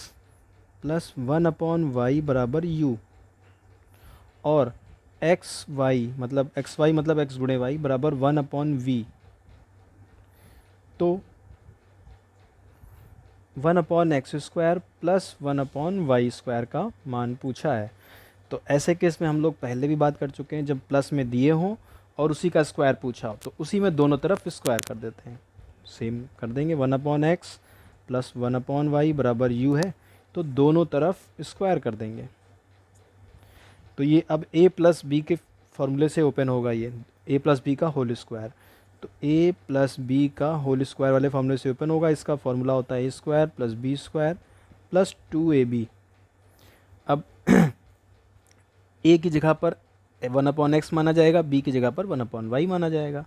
प्लस 1/y बराबर u और एक्स वाई मतलब x गुणे वाई बराबर 1/v। तो 1/x square plus 1/y square का मान पूछा है। तो ऐसे केस में हम लोग पहले भी बात कर चुके हैं, जब प्लस में दिए हों और उसी का स्क्वायर पूछा हो तो उसी में दोनों तरफ स्क्वायर कर देते हैं। सेम कर देंगे, 1/x प्लस 1/y बराबर u है, तो दोनों तरफ स्क्वायर कर देंगे। तो ये अब a प्लस बी के फॉर्मूले से ओपन होगा, ये a प्लस बी का होल स्क्वायर। तो a प्लस बी का होल स्क्वायर वाले फॉर्मूले से ओपन होगा। इसका फॉर्मूला होता है a square plus B square plus 2ab। अब a की जगह पर 1/x माना जाएगा, b की जगह पर 1/y माना जाएगा।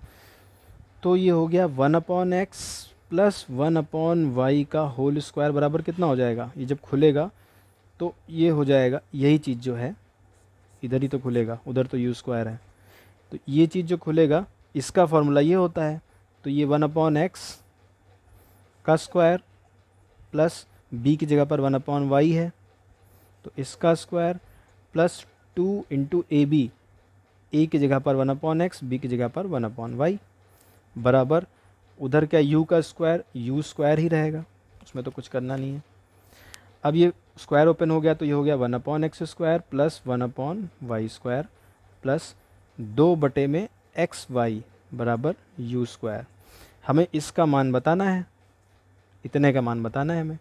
तो ये हो गया 1/x प्लस 1/y का होल स्क्वायर बराबर कितना हो जाएगा। ये जब खुलेगा तो ये हो जाएगा, यही चीज़ जो है इधर ही तो खुलेगा, उधर तो u स्क्वायर है। तो ये चीज़ जो खुलेगा इसका फॉर्मूला ये होता है। तो ये 1/x का स्क्वायर प्लस b की जगह पर 1/y है, तो इसका square plus 2 into a b, a की जगह पर 1/x, बी की जगह पर 1/y बराबर उधर क्या u का स्क्वायर, u स्क्वायर ही रहेगा, उसमें तो कुछ करना नहीं है। अब ये स्क्वायर ओपन हो गया तो ये हो गया 1/x square plus 1/y square plus 2/xy बराबर u स्क्वायर। हमें इसका मान बताना है, इतने का मान बताना है हमें,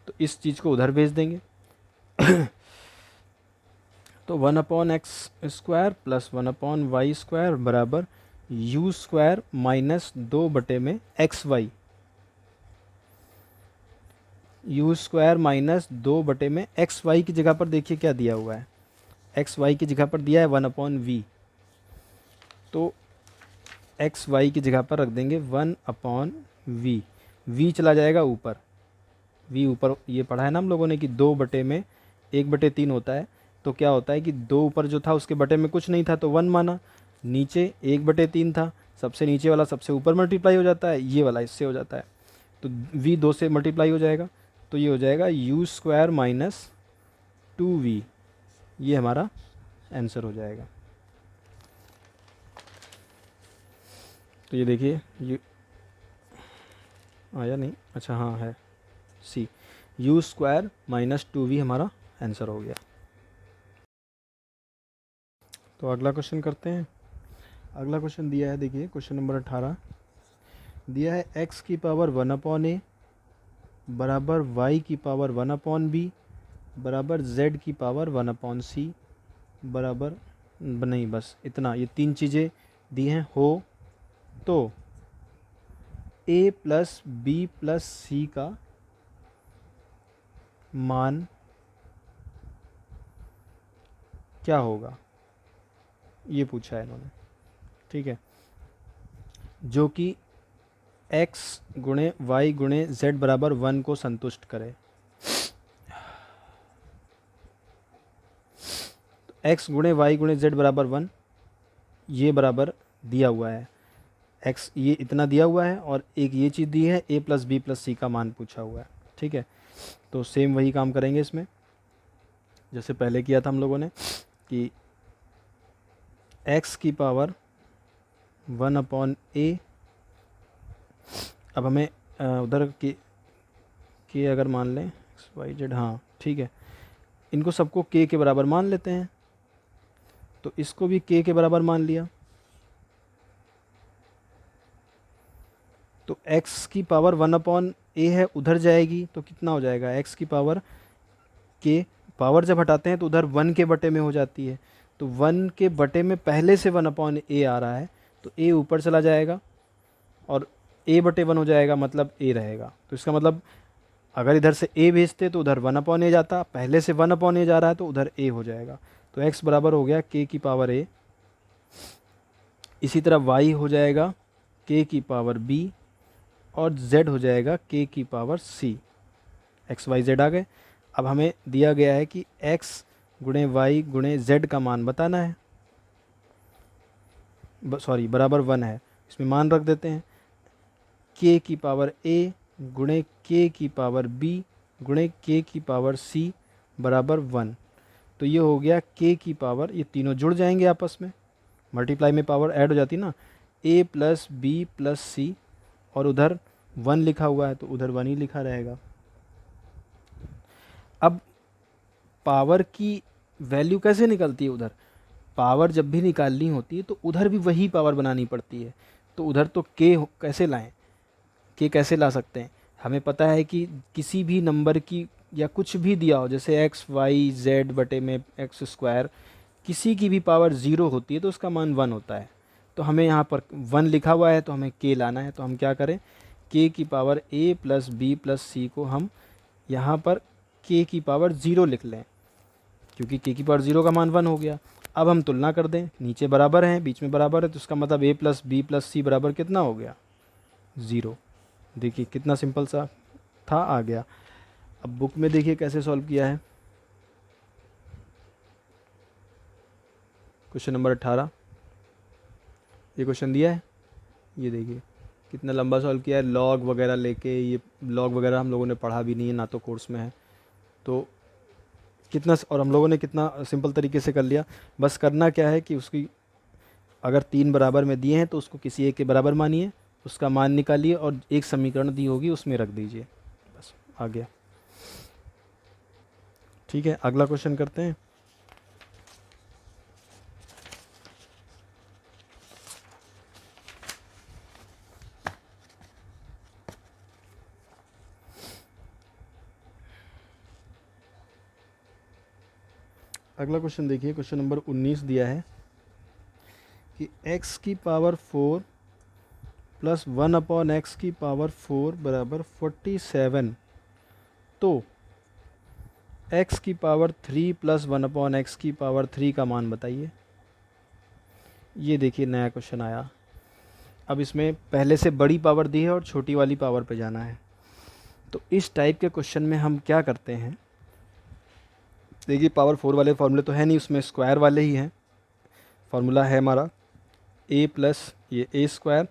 तो इस चीज़ को उधर भेज देंगे। तो 1/x square plus 1/y square बराबर u square minus 2/xy, u square minus 2/xy की जगह पर देखिए क्या दिया हुआ है, xy की जगह पर दिया है 1/v। तो xy की जगह पर रख देंगे 1/v। v चला जाएगा ऊपर, v ऊपर ये पढ़ा है ना हम लोगों ने कि 2/1/3 होता है। तो क्या होता है कि 2 ऊपर जो था उसके बटे में कुछ नहीं था तो 1 माना, नीचे 1/3 था, सबसे नीचे वाला सबसे ऊपर मल्टीप्लाई हो जाता है, ये वाला इससे हो जाता है, तो v 2 से मल्टीप्लाई हो जाएगा, तो ये हो जाएगा u स्क्वायर माइनस 2v। ये हमारा आंसर हो जाएगा। तो ये देखिए ये आया नहीं, अच्छा हाँ है सी, u स्क्वायर माइनस 2v हमारा आंसर हो गया। तो अगला क्वेश्चन करते हैं। अगला क्वेश्चन दिया है, देखिए क्वेश्चन नंबर 18 दिया है x की पावर 1/a बराबर y की पावर 1/b बराबर z की पावर 1/c बराबर नहीं, बस इतना, ये 3 चीज़ें दी हैं हो तो a प्लस बी प्लस सी का मान क्या होगा, ये पूछा है इन्होंने। ठीक है, जो कि x गुणे y गुणे z बराबर 1 को संतुष्ट करे। x गुणे y गुणे z बराबर 1, ये बराबर दिया हुआ है, x ये इतना दिया हुआ है और एक ये चीज़ दी है a प्लस बी प्लस सी का मान पूछा हुआ है। ठीक है, तो सेम वही काम करेंगे इसमें जैसे पहले किया था हम लोगों ने कि x की पावर 1/a, अब हमें उधर के अगर मान लें xyz, हाँ ठीक है, इनको सबको k के बराबर मान लेते हैं, तो इसको भी k के बराबर मान लिया। तो x की पावर 1/a है, उधर जाएगी तो कितना हो जाएगा, x की पावर k पावर जब हटाते हैं तो उधर 1 के बटे में हो जाती है, तो 1 के बटे में पहले से 1/a आ रहा है, तो a ऊपर चला जाएगा और a/1 हो जाएगा, मतलब a रहेगा। तो इसका मतलब अगर इधर से a भेजते तो उधर 1/a जाता, पहले से 1/a जा रहा है तो उधर a हो जाएगा। तो x बराबर हो गया k की पावर a। इसी तरह y हो जाएगा k की पावर b और z हो जाएगा k की power c। x y z आ गए। अब हमें दिया गया है कि x गुणे y गुणे z का मान बताना है, सॉरी बराबर 1 है, इसमें मान रख देते हैं। k की पावर a गुणे k की पावर b गुणे k की पावर c बराबर 1। तो ये हो गया k की पावर, ये तीनों जुड़ जाएंगे आपस में, मल्टीप्लाई में पावर ऐड हो जाती है ना, a प्लस बी प्लस सी, और उधर 1 लिखा हुआ है तो उधर 1 ही लिखा रहेगा। अब पावर की वैल्यू कैसे निकलती है उधर? पावर जब भी निकालनी होती है तो उधर भी वही पावर बनानी पड़ती है। तो उधर तो कैसे लाएं, के कैसे ला सकते हैं? हमें पता है कि किसी भी नंबर की या कुछ भी दिया हो, जैसे एक्स वाई जेड बटे में एक्स स्क्वायर, किसी की भी पावर 0 होती है तो उसका मान 1 होता है। तो हमें यहाँ पर 1 लिखा हुआ है तो हमें के लाना है, तो हम क्या करें, के की power a plus b plus c को हम यहाँ पर के की पावर 0 लिख लें, क्योंकि के की पावर 0 का मान 1 हो गया। अब हम तुलना कर दें, नीचे बराबर हैं, बीच में बराबर है, तो उसका मतलब a प्लस बी प्लस सी बराबर कितना हो गया, 0। देखिए कितना सिंपल सा था, आ गया। अब बुक में देखिए कैसे सॉल्व किया है। क्वेश्चन नंबर 18 ये क्वेश्चन दिया है, ये देखिए कितना लंबा सॉल्व किया है, लॉग वगैरह लेके। ये लॉग वगैरह हम लोगों ने पढ़ा भी नहीं है, ना तो कोर्स में है, तो कितना, और हम लोगों ने कितना सिंपल तरीके से कर लिया। बस करना क्या है कि उसकी अगर 3 बराबर में दिए हैं तो उसको किसी एक के बराबर मानिए, उसका मान निकालिए और एक समीकरण दी होगी उसमें रख दीजिए, बस आ गया। ठीक है, अगला क्वेश्चन करते हैं। अगला क्वेश्चन देखिए, क्वेश्चन नंबर 19 दिया है कि x की पावर 4 प्लस 1/x की पावर 4 बराबर 47। तो x की पावर 3 प्लस 1/x की पावर 3 का मान बताइए। ये देखिए नया क्वेश्चन आया। अब इसमें पहले से बड़ी पावर दी है और छोटी वाली पावर पे जाना है। तो इस टाइप के क्वेश्चन में हम क्या करते हैं, देखिए पावर 4 वाले फार्मूले तो है नहीं, उसमें स्क्वायर वाले ही हैं। फार्मूला है हमारा a प्लस ये a square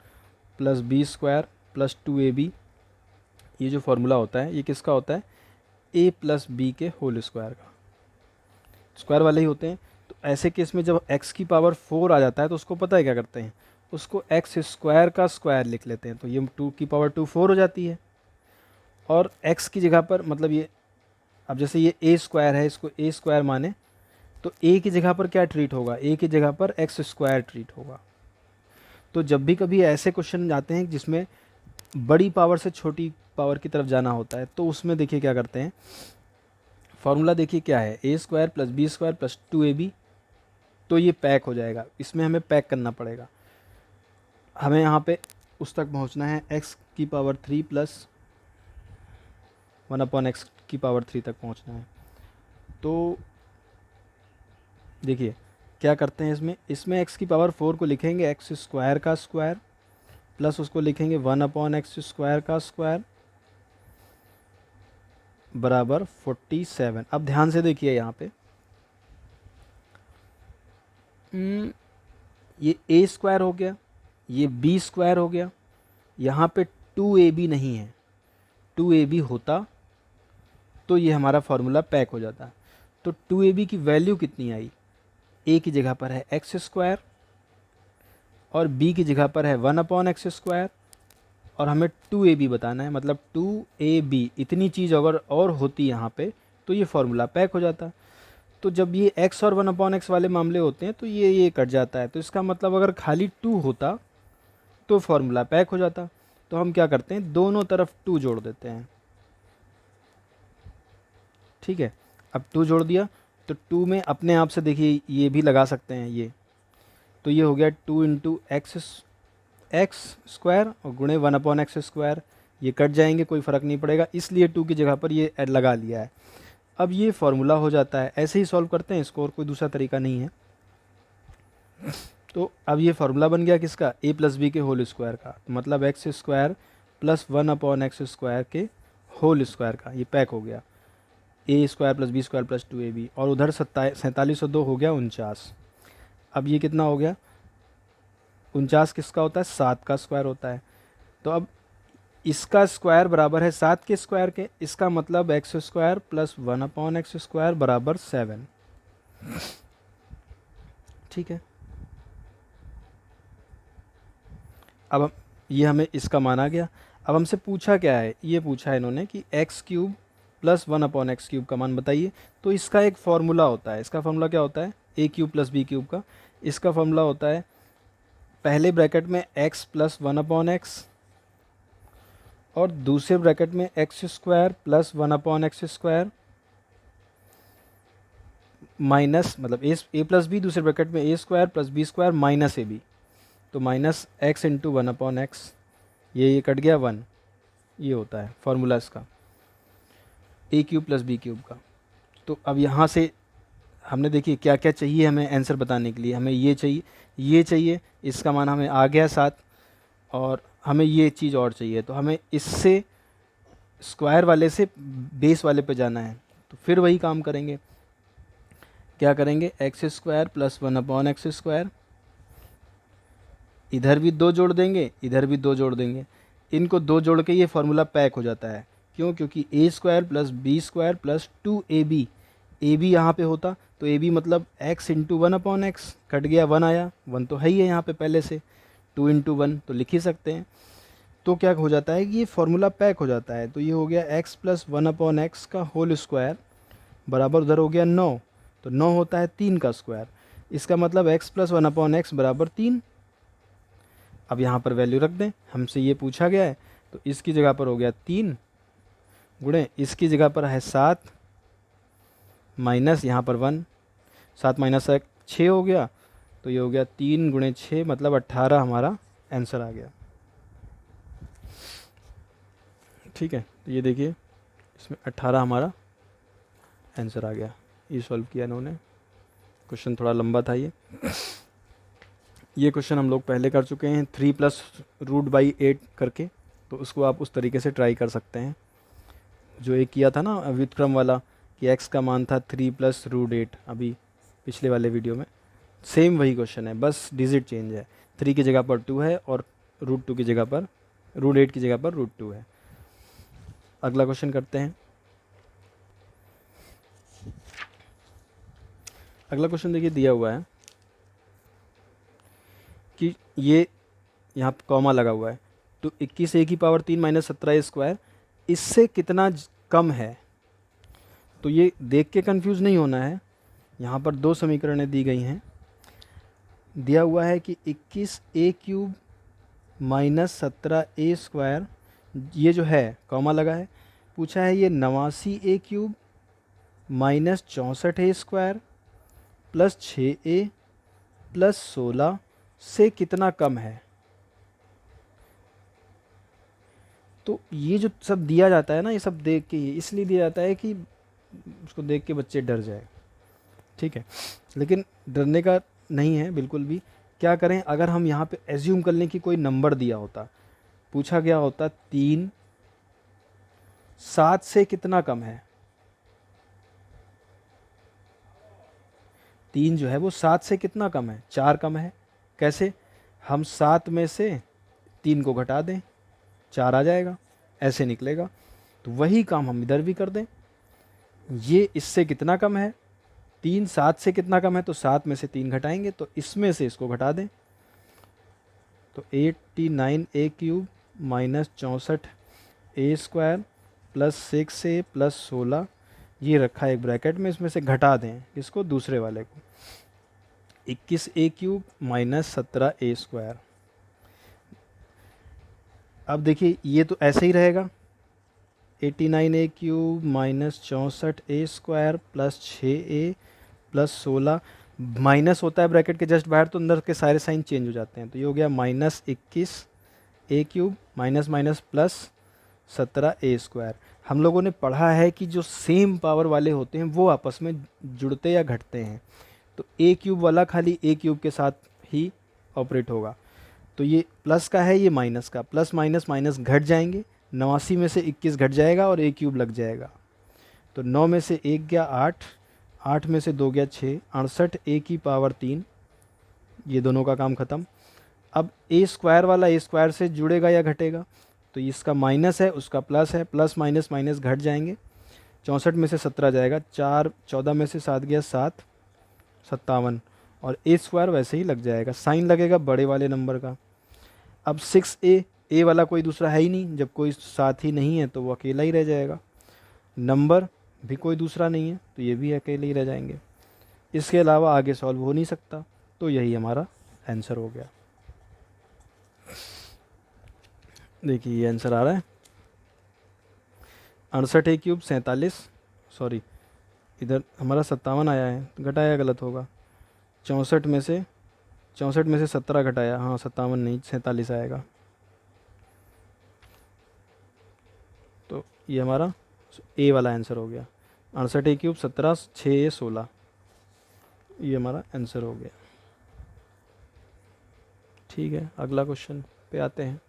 plus B square plus 2ab। ये जो फार्मूला होता है ये किसका होता है, a प्लस बी के होल स्क्वायर का, स्क्वायर वाले ही होते हैं। तो ऐसे केस में जब x की पावर 4 आ जाता है तो उसको पता है क्या करते हैं, उसको x स्क्वायर का स्क्वायर लिख लेते हैं। तो ये 2 की पावर 2 4 हो जाती है, और x की जगह पर मतलब ये, अब जैसे ये a स्क्वायर है, इसको a स्क्वायर माने तो a की जगह पर क्या ट्रीट होगा, a की जगह पर x स्क्वायर ट्रीट होगा। तो जब भी कभी ऐसे क्वेश्चन आते हैं जिसमें बड़ी पावर से छोटी पावर की तरफ जाना होता है, तो उसमें देखिए क्या करते हैं, फार्मूला देखिए क्या है, a square plus B square plus 2ab। तो ये पैक हो जाएगा, इसमें हमें पैक करना पड़ेगा। हमें यहाँ पे उस तक पहुँचना है x की पावर 3 प्लस 1/x की पावर 3 तक पहुँचना है। तो देखिए क्या करते हैं, इसमें x की पावर 4 को लिखेंगे x स्क्वायर का स्क्वायर प्लस उसको लिखेंगे 1/x स्क्वायर का स्क्वायर बराबर 47। अब ध्यान से देखिए यहाँ पे ये a स्क्वायर हो गया, ये b स्क्वायर हो गया, यहाँ पे 2ab नहीं है, 2ab होता तो ये हमारा फार्मूला पैक हो जाता। तो 2ab की वैल्यू कितनी आई, a की जगह पर है एक्स स्क्वायर और b की जगह पर है 1/x स्क्वायर, और हमें 2ab बताना है, मतलब 2ab इतनी चीज़ अगर और होती यहाँ पे तो ये फार्मूला पैक हो जाता। तो जब ये x और 1/x वाले मामले होते हैं तो ये कट जाता है, तो इसका मतलब अगर खाली 2 होता तो फार्मूला पैक हो जाता। तो हम क्या करते हैं, दोनों तरफ 2 जोड़ देते हैं। ठीक है, अब 2 जोड़ दिया तो 2 में अपने आप से देखिए ये भी लगा सकते हैं ये, तो ये हो गया 2 इंटू एक्स स्क्वायर और गुणे 1/x²। ये कट जाएंगे, कोई फ़र्क नहीं पड़ेगा, इसलिए 2 की जगह पर ये ऐड लगा लिया है। अब ये फॉर्मूला हो जाता है। ऐसे ही सॉल्व करते हैं इसको, और कोई दूसरा तरीका नहीं है। तो अब ये फार्मूला बन गया किसका, a प्लस बी के होल स्क्वायर का, तो मतलब एक्स स्क्वायर प्लस 1/x² के होल स्क्वायर का, ये पैक हो गया। a square plus B square plus 2ab, और उधर 4702 हो गया 49। अब ये कितना हो गया, 49 किसका होता है, 7 का स्क्वायर होता है। तो अब इसका स्क्वायर बराबर है 7 के स्क्वायर के, इसका मतलब एक्स स्क्वायर प्लस 1/x² बराबर 7। ठीक है, अब ये हमें इसका माना गया। अब हमसे पूछा क्या है, ये पूछा है इन्होंने कि x³ प्लस 1/x³ का मान बताइए। तो इसका एक फॉर्मूला होता है, इसका फॉर्मूला क्या होता है, a³ प्लस b³ का। इसका फॉर्मूला होता है पहले ब्रैकेट में x प्लस 1/x और दूसरे ब्रैकेट में x square plus 1/x² minus, मतलब ए प्लस बी, दूसरे ब्रैकेट में a square plus B square minus ab, तो माइनस x इंटू 1/x, ये कट गया 1। ये होता है फार्मूला इसका a³ प्लस b³ का। तो अब यहाँ से हमने देखिए क्या क्या चाहिए हमें आंसर बताने के लिए, हमें ये चाहिए, इसका मान हमें आ गया 7, और हमें ये चीज़ और चाहिए। तो हमें इससे स्क्वायर वाले से बेस वाले पे जाना है, तो फिर वही काम करेंगे। क्या करेंगे, एक्स स्क्वायर प्लस 1/x², इधर भी 2 जोड़ देंगे, इधर भी 2 जोड़ देंगे, इनको 2 जोड़ के ये फार्मूला पैक हो जाता है। क्यों, क्योंकि a square plus B square plus 2ab, ab यहाँ पे होता तो ab मतलब x इंटू 1/x, कट गया 1 आया, 1 तो है ही है यहाँ पे पहले से, 2 इंटू 1 तो लिख ही सकते हैं। तो क्या हो जाता है कि ये फार्मूला पैक हो जाता है। तो ये हो गया x प्लस 1/x का होल स्क्वायर बराबर उधर हो गया 9, तो 9 होता है 3 का स्क्वायर, इसका मतलब x प्लस 1/x बराबर 3। अब यहाँ पर वैल्यू रख दें, हमसे ये पूछा गया है, तो इसकी जगह पर हो गया 3 गुणे इसकी जगह पर है 7 माइनस यहाँ पर 1, 7 माइनस 1 6 हो गया, तो ये हो गया 3 गुणे 6 मतलब 18 हमारा आंसर आ गया। ठीक है, तो ये देखिए इसमें 18 हमारा आंसर आ गया। ये सॉल्व किया इन्होंने, क्वेश्चन थोड़ा लंबा था ये क्वेश्चन हम लोग पहले कर चुके हैं 3 प्लस √/8 करके, तो उसको आप उस तरीके से ट्राई कर सकते हैं। जो एक किया था ना व्युत्क्रम वाला कि x का मान था 3 प्लस √8, अभी पिछले वाले वीडियो में, सेम वही क्वेश्चन है, बस डिजिट चेंज है, 3 की जगह पर 2 है और √2 की जगह पर √8 की जगह पर √2 है। अगला क्वेश्चन करते हैं। अगला क्वेश्चन देखिए दिया हुआ है कि ये यहाँ कॉमा लगा हुआ है, तो 21a³ माइनस 17a², इससे कितना कम है। तो ये देख के कंफ्यूज नहीं होना है, यहाँ पर 2 समीकरणें दी गई हैं। दिया हुआ है कि 21a³ माइनस 17a², ये जो है कॉमा लगा है, पूछा है ये 89a³ minus 64a² plus 6a plus 16 से कितना कम है। तो ये जो सब दिया जाता है ना, ये सब देख के, ये इसलिए दिया जाता है कि उसको देख के बच्चे डर जाए। ठीक है, लेकिन डरने का नहीं है बिल्कुल भी। क्या करें, अगर हम यहाँ पे एज्यूम कर लें कि कोई नंबर दिया होता, पूछा गया होता 3 7 से कितना कम है, 3 जो है वो 7 से कितना कम है, 4 कम है। कैसे, हम 7 में से 3 को घटा दें, 4 आ जाएगा, ऐसे निकलेगा। तो वही काम हम इधर भी कर दें, ये इससे कितना कम है, 3 7 से कितना कम है, तो 7 में से 3 घटाएंगे, तो इसमें से इसको घटा दें, तो 89a³ minus 64a² plus 6a plus 16, ये रखा है एक ब्रैकेट में, इसमें से घटा दें इसको दूसरे वाले को, 21a³ माइनस 17a²। अब देखिए ये तो ऐसे ही रहेगा, 89a³ minus 64a² plus 6a plus 16 minus होता है ब्रैकेट के जस्ट बाहर, तो अंदर के सारे साइन चेंज हो जाते हैं। तो ये हो गया -21a³ minus minus plus 17a²। हम लोगों ने पढ़ा है कि जो सेम पावर वाले होते हैं वो आपस में जुड़ते या घटते हैं। तो a³ वाला खाली a³ के साथ ही ऑपरेट होगा। तो ये प्लस का है, ये माइनस का, प्लस माइनस माइनस घट जाएंगे, 89 में से 21 घट जाएगा और a³ लग जाएगा। तो 9 में से 1 गया 8, 8 में से 2 गया 6, 68a³ ये दोनों का काम ख़त्म। अब a² वाला a² से जुड़ेगा या घटेगा, तो इसका माइनस है उसका प्लस है, प्लस माइनस माइनस घट जाएंगे। 64 में से 17 जाएगा, 4 14 में से 7 गया 7, 57 और a² वैसे ही लग जाएगा, साइन लगेगा बड़े वाले नंबर का। अब 6a, a वाला कोई दूसरा है ही नहीं, जब कोई साथी नहीं है तो वो अकेला ही रह जाएगा। नंबर भी कोई दूसरा नहीं है तो ये भी अकेले ही रह जाएंगे। इसके अलावा आगे सॉल्व हो नहीं सकता, तो यही हमारा आंसर हो गया। देखिए ये आंसर आ रहा है 68a³ 47, सॉरी इधर हमारा 57 आया है, घटाया गलत होगा। 64 में से 17 घटाया, हाँ 57 नहीं 47 आएगा। तो ये हमारा ए वाला आंसर हो गया। 68a³ 17, 6a 16, ये हमारा आंसर हो गया। ठीक है, अगला क्वेश्चन पे आते हैं।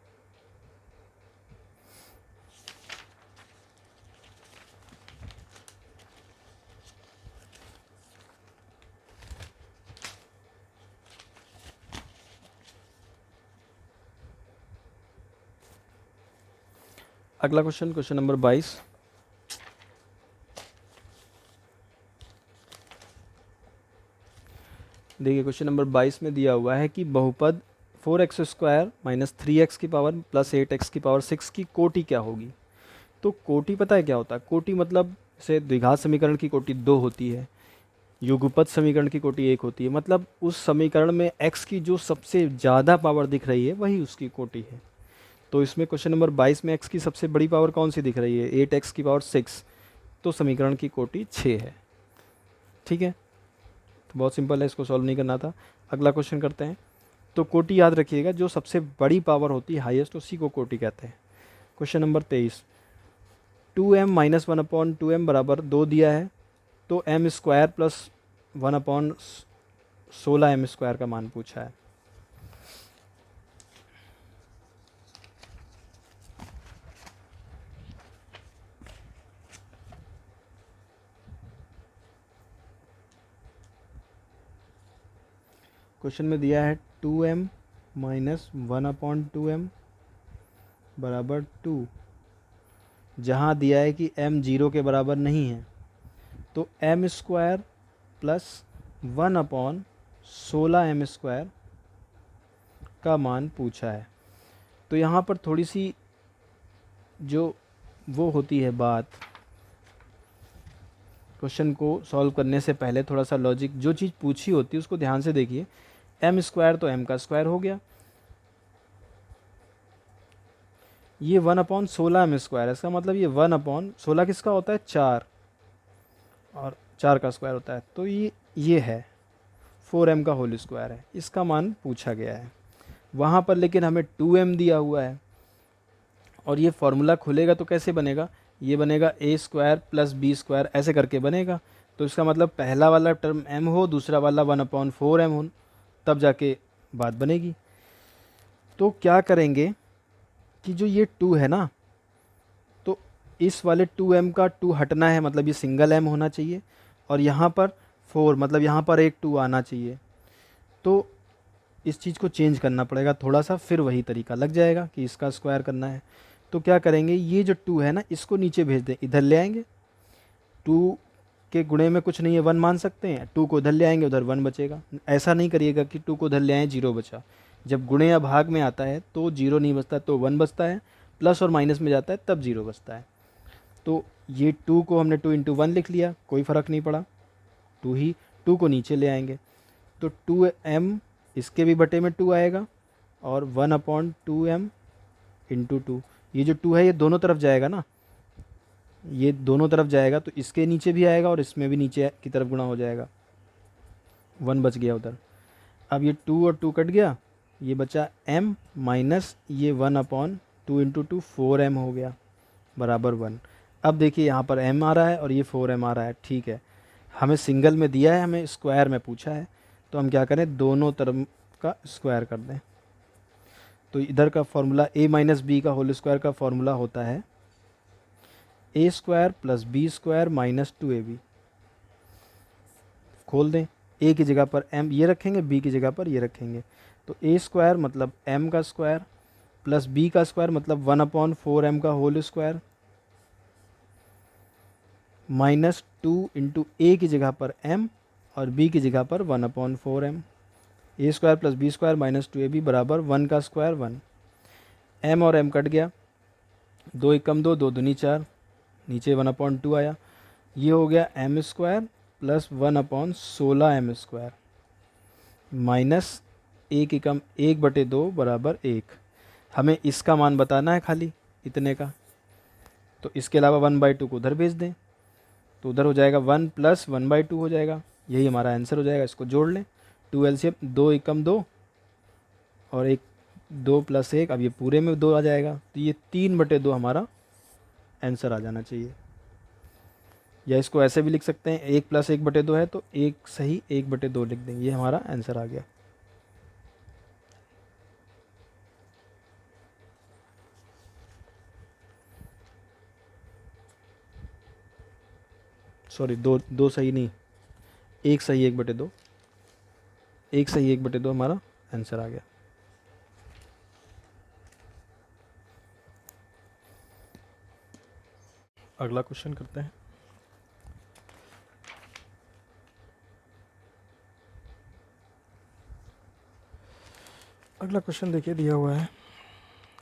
अगला क्वेश्चन, क्वेश्चन नंबर 22। देखिए क्वेश्चन नंबर 22 में दिया हुआ है कि बहुपद 4x² माइनस 3x की पावर प्लस 8x की पावर 6 की कोटि क्या होगी। तो कोटि पता है क्या होता है? कोटि मतलब से द्विघात समीकरण की कोटि 2 होती है, युगपत समीकरण की कोटि 1 होती है। मतलब उस समीकरण में x की जो सबसे ज़्यादा पावर दिख रही है वही उसकी कोटि है। तो इसमें क्वेश्चन नंबर 22 में x की सबसे बड़ी पावर कौन सी दिख रही है? 8x की पावर 6, तो समीकरण की कोटि 6 है। ठीक है, तो बहुत सिंपल है, इसको सॉल्व नहीं करना था। अगला क्वेश्चन करते हैं। तो कोटि याद रखिएगा, जो सबसे बड़ी पावर होती है हाईएस्ट, उसी को कोटि कहते हैं। Question number 23, 2m minus 1/2m बराबर 2 दिया है, तो m² प्लस 1/16m² का मान पूछा है। क्वेश्चन में दिया है 2m माइनस 1/2m बराबर 2, जहाँ दिया है कि m 0 के बराबर नहीं है, तो m² प्लस 1/16m² का मान पूछा है। तो यहाँ पर थोड़ी सी जो वो होती है बात, क्वेश्चन को सॉल्व करने से पहले थोड़ा सा लॉजिक, जो चीज़ पूछी होती है उसको ध्यान से देखिए। m² तो m का स्क्वायर हो गया, ये 1/16m², इसका मतलब ये 1/16 किसका होता है? 4, और 4 का स्क्वायर होता है, तो ये है 4m का होल स्क्वायर है, इसका मान पूछा गया है। वहाँ पर लेकिन हमें 2m दिया हुआ है, और ये फॉर्मूला खुलेगा तो कैसे बनेगा? ये बनेगा a² प्लस b² ऐसे करके बनेगा। तो इसका मतलब पहला वाला टर्म m हो, दूसरा वाला 1/4m हो, तब जाके बात बनेगी। तो क्या करेंगे कि जो ये 2 है ना, तो इस वाले 2m का 2 हटना है, मतलब ये सिंगल m होना चाहिए, और यहाँ पर 4 मतलब यहाँ पर एक 2 आना चाहिए। तो इस चीज़ को चेंज करना पड़ेगा थोड़ा सा, फिर वही तरीका लग जाएगा कि इसका स्क्वायर करना है। तो क्या करेंगे, ये जो 2 है ना, इसको नीचे भेज दें, इधर ले आएंगे। 2 के गुणे में कुछ नहीं है, 1 मान सकते हैं, 2 को इधर ले आएंगे, उधर 1 बचेगा। ऐसा नहीं करिएगा कि 2 को इधर ले आए 0 बचा। जब गुणे या भाग में आता है तो 0 नहीं बचता, तो 1 बचता है, प्लस और माइनस में जाता है तब 0 बचता है। तो ये 2 को हमने 2 × 1 लिख लिया, कोई फ़र्क नहीं पड़ा, 2 को नीचे ले आएंगे, तो 2m इसके भी बटे में 2 आएगा, और 1/2m × 2, ये जो 2 है ये दोनों तरफ जाएगा ना, ये दोनों तरफ जाएगा तो इसके नीचे भी आएगा और इसमें भी नीचे की तरफ गुणा हो जाएगा, 1 बच गया उधर। अब ये 2 और 2 कट गया, ये बचा m माइनस ये 1/2 इंटू 2 4m हो गया बराबर 1। अब देखिए यहाँ पर m आ रहा है और ये 4m आ रहा है, ठीक है। हमें सिंगल में दिया है, हमें स्क्वायर में पूछा है, तो हम क्या करें, दोनों तरफ का स्क्वायर कर दें। तो इधर का फॉर्मूला a माइनस बी का होल स्क्वायर का फॉर्मूला होता है a square plus B square minus 2ab। खोल दें, a की जगह पर m ये रखेंगे, b की जगह पर ये रखेंगे, तो a स्क्वायर मतलब m का स्क्वायर प्लस b का स्क्वायर मतलब 1/4m का whole square minus 2 into a की जगह पर m और b की जगह पर 1/4m। a square plus B square minus 2ab बराबर 1 का स्क्वायर 1। m और m कट गया, 2 एकम 2, 2 दूनी 4, नीचे 1/2 आया। ये हो गया m square plus 1/16m square minus 1 एकम 1/2 बराबर 1। हमें इसका मान बताना है खाली इतने का, तो इसके अलावा 1/2 को उधर भेज दें, तो उधर हो जाएगा 1 प्लस 1/2 हो जाएगा, यही हमारा आंसर हो जाएगा। इसको जोड़ लें, 2 एलसीएम 2 एकम 2 और 1 2 प्लस 1, अब ये पूरे में 2 आ जाएगा, तो ये 3/2 हमारा आंसर आ जाना चाहिए। या इसको ऐसे भी लिख सकते हैं, 1 प्लस 1/2 है तो 1 सही 1/2 लिख देंगे, ये हमारा आंसर आ गया। सॉरी, दो सही नहीं, 1 सही 1/2, 1 सही 1/2 हमारा आंसर आ गया। अगला क्वेश्चन करते हैं। अगला क्वेश्चन देखिए दिया हुआ है,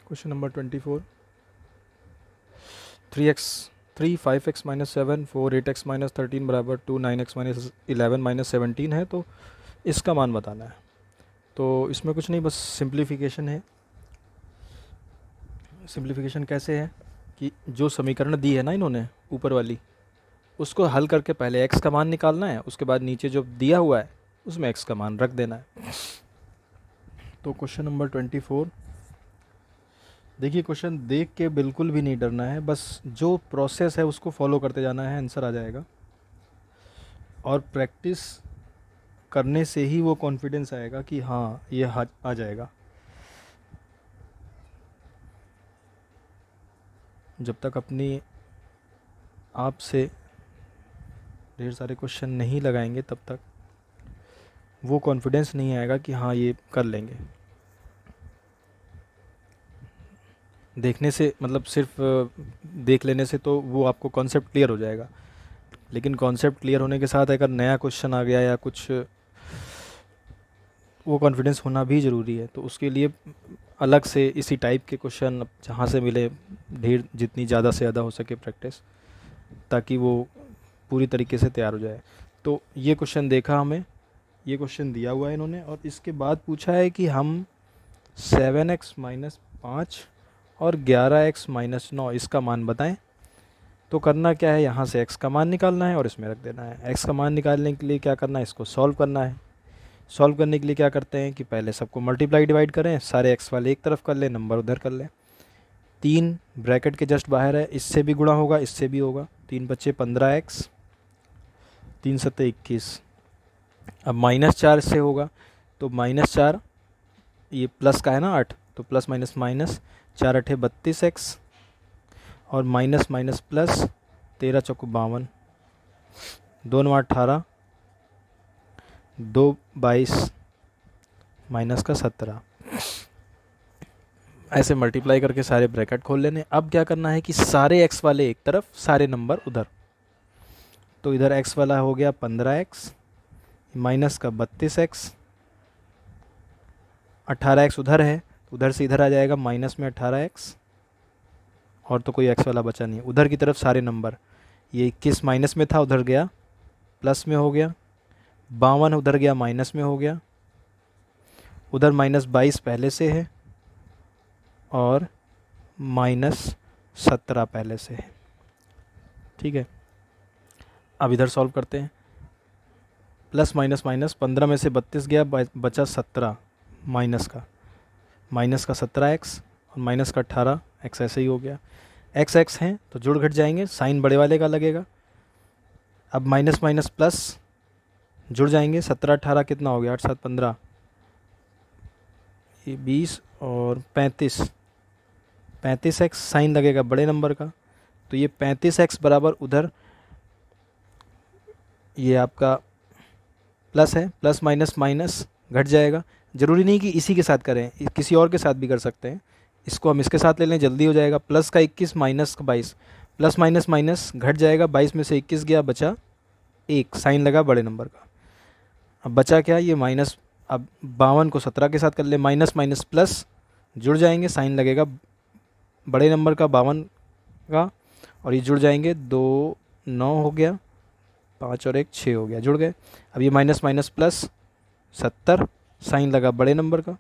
question number 24। 3 5x minus 7 4 8x minus 13 बराबर 2 9x माइनस 11 माइनस 17 है, तो इसका मान बताना है। तो इसमें कुछ नहीं, बस सिंप्लीफिकेशन है। सिंप्लीफिकेशन कैसे है कि जो समीकरण दी है ना इन्होंने ऊपर वाली, उसको हल करके पहले x का मान निकालना है, उसके बाद नीचे जो दिया हुआ है उसमें x का मान रख देना है। तो क्वेश्चन नंबर 24 देखिए, क्वेश्चन देख के बिल्कुल भी नहीं डरना है, बस जो प्रोसेस है उसको फॉलो करते जाना है, आंसर आ जाएगा। और प्रैक्टिस करने से ही वो कॉन्फिडेंस आएगा कि हाँ ये आ जाएगा। जब तक अपनी आप से ढेर सारे क्वेश्चन नहीं लगाएंगे तब तक वो कॉन्फिडेंस नहीं आएगा कि हाँ ये कर लेंगे। देखने से मतलब सिर्फ देख लेने से तो वो आपको कॉन्सेप्ट क्लियर हो जाएगा, लेकिन कॉन्सेप्ट क्लियर होने के साथ अगर नया क्वेश्चन आ गया या कुछ, वो कॉन्फिडेंस होना भी ज़रूरी है। तो उसके लिए अलग से इसी टाइप के क्वेश्चन जहाँ से मिले ढेर, जितनी ज़्यादा से ज़्यादा हो सके प्रैक्टिस, ताकि वो पूरी तरीके से तैयार हो जाए। तो ये क्वेश्चन देखा हमें, ये क्वेश्चन दिया हुआ है इन्होंने, और इसके बाद पूछा है कि हम 7x माइनस 5 और 11x माइनस 9 इसका मान बताएं। तो करना क्या है, यहाँ से x का मान निकालना है और इसमें रख देना है। x का मान निकालने के लिए क्या करना है, इसको सॉल्व करना है। सॉल्व करने के लिए क्या करते हैं कि पहले सबको मल्टीप्लाई डिवाइड करें, सारे x वाले एक तरफ कर लें, नंबर उधर कर लें। 3 ब्रैकेट के जस्ट बाहर है, इससे भी गुणा होगा, इससे भी होगा, 3 बच्चे 15x, 3 सत्ते 21। अब -4 इससे होगा, तो -4 ये प्लस का है ना 8, तो प्लस माइनस माइनस, 4 8 32x और माइनस माइनस प्लस, 13 चौको 52, 2 9 18, 2 22 माइनस का 17। ऐसे मल्टीप्लाई करके सारे ब्रैकेट खोल लेने। अब क्या करना है कि सारे x वाले एक तरफ, सारे नंबर उधर। तो इधर x वाला हो गया 15x माइनस का 32x, 18x उधर है, उधर से इधर आ जाएगा माइनस में 18x, और तो कोई x वाला बचा नहीं। उधर की तरफ सारे नंबर, ये 21 माइनस में था, उधर गया प्लस में हो गया, 52 उधर गया माइनस में हो गया, उधर -22 पहले से है और -17 पहले से है। ठीक है, अब इधर सॉल्व करते हैं। प्लस माइनस माइनस, 15 में से 32 गया, बचा 17, माइनस का 17x और माइनस का 18x, ऐसे ही हो गया। एक्स एक्स हैं तो जुड़ घट जाएंगे, साइन बड़े वाले का लगेगा। अब माइनस माइनस प्लस जुड़ जाएंगे, 17 18 कितना हो गया, 8 7 15, ये 20 और 35, 35x साइन लगेगा बड़े नंबर का, तो ये 35x बराबर उधर ये आपका प्लस है, प्लस माइनस माइनस घट जाएगा। ज़रूरी नहीं कि इसी के साथ करें, किसी और के साथ भी कर सकते हैं। इसको हम इसके साथ ले लें, जल्दी हो जाएगा। प्लस का 21 माइनस का 22, प्लस माइनस माइनस घट जाएगा, 22 में से 21 गया, बचा 1, साइन लगा बड़े नंबर का। अब बचा क्या, ये माइनस, अब 52 को 17 के साथ कर ले, माइनस माइनस प्लस जुड़ जाएंगे, साइन लगेगा बड़े नंबर का 52 का, और ये जुड़ जाएंगे, 2 9 हो गया, 5 और 1 6 हो गया, जुड़ गए। अब ये माइनस माइनस प्लस 70, साइन लगा बड़े नंबर का।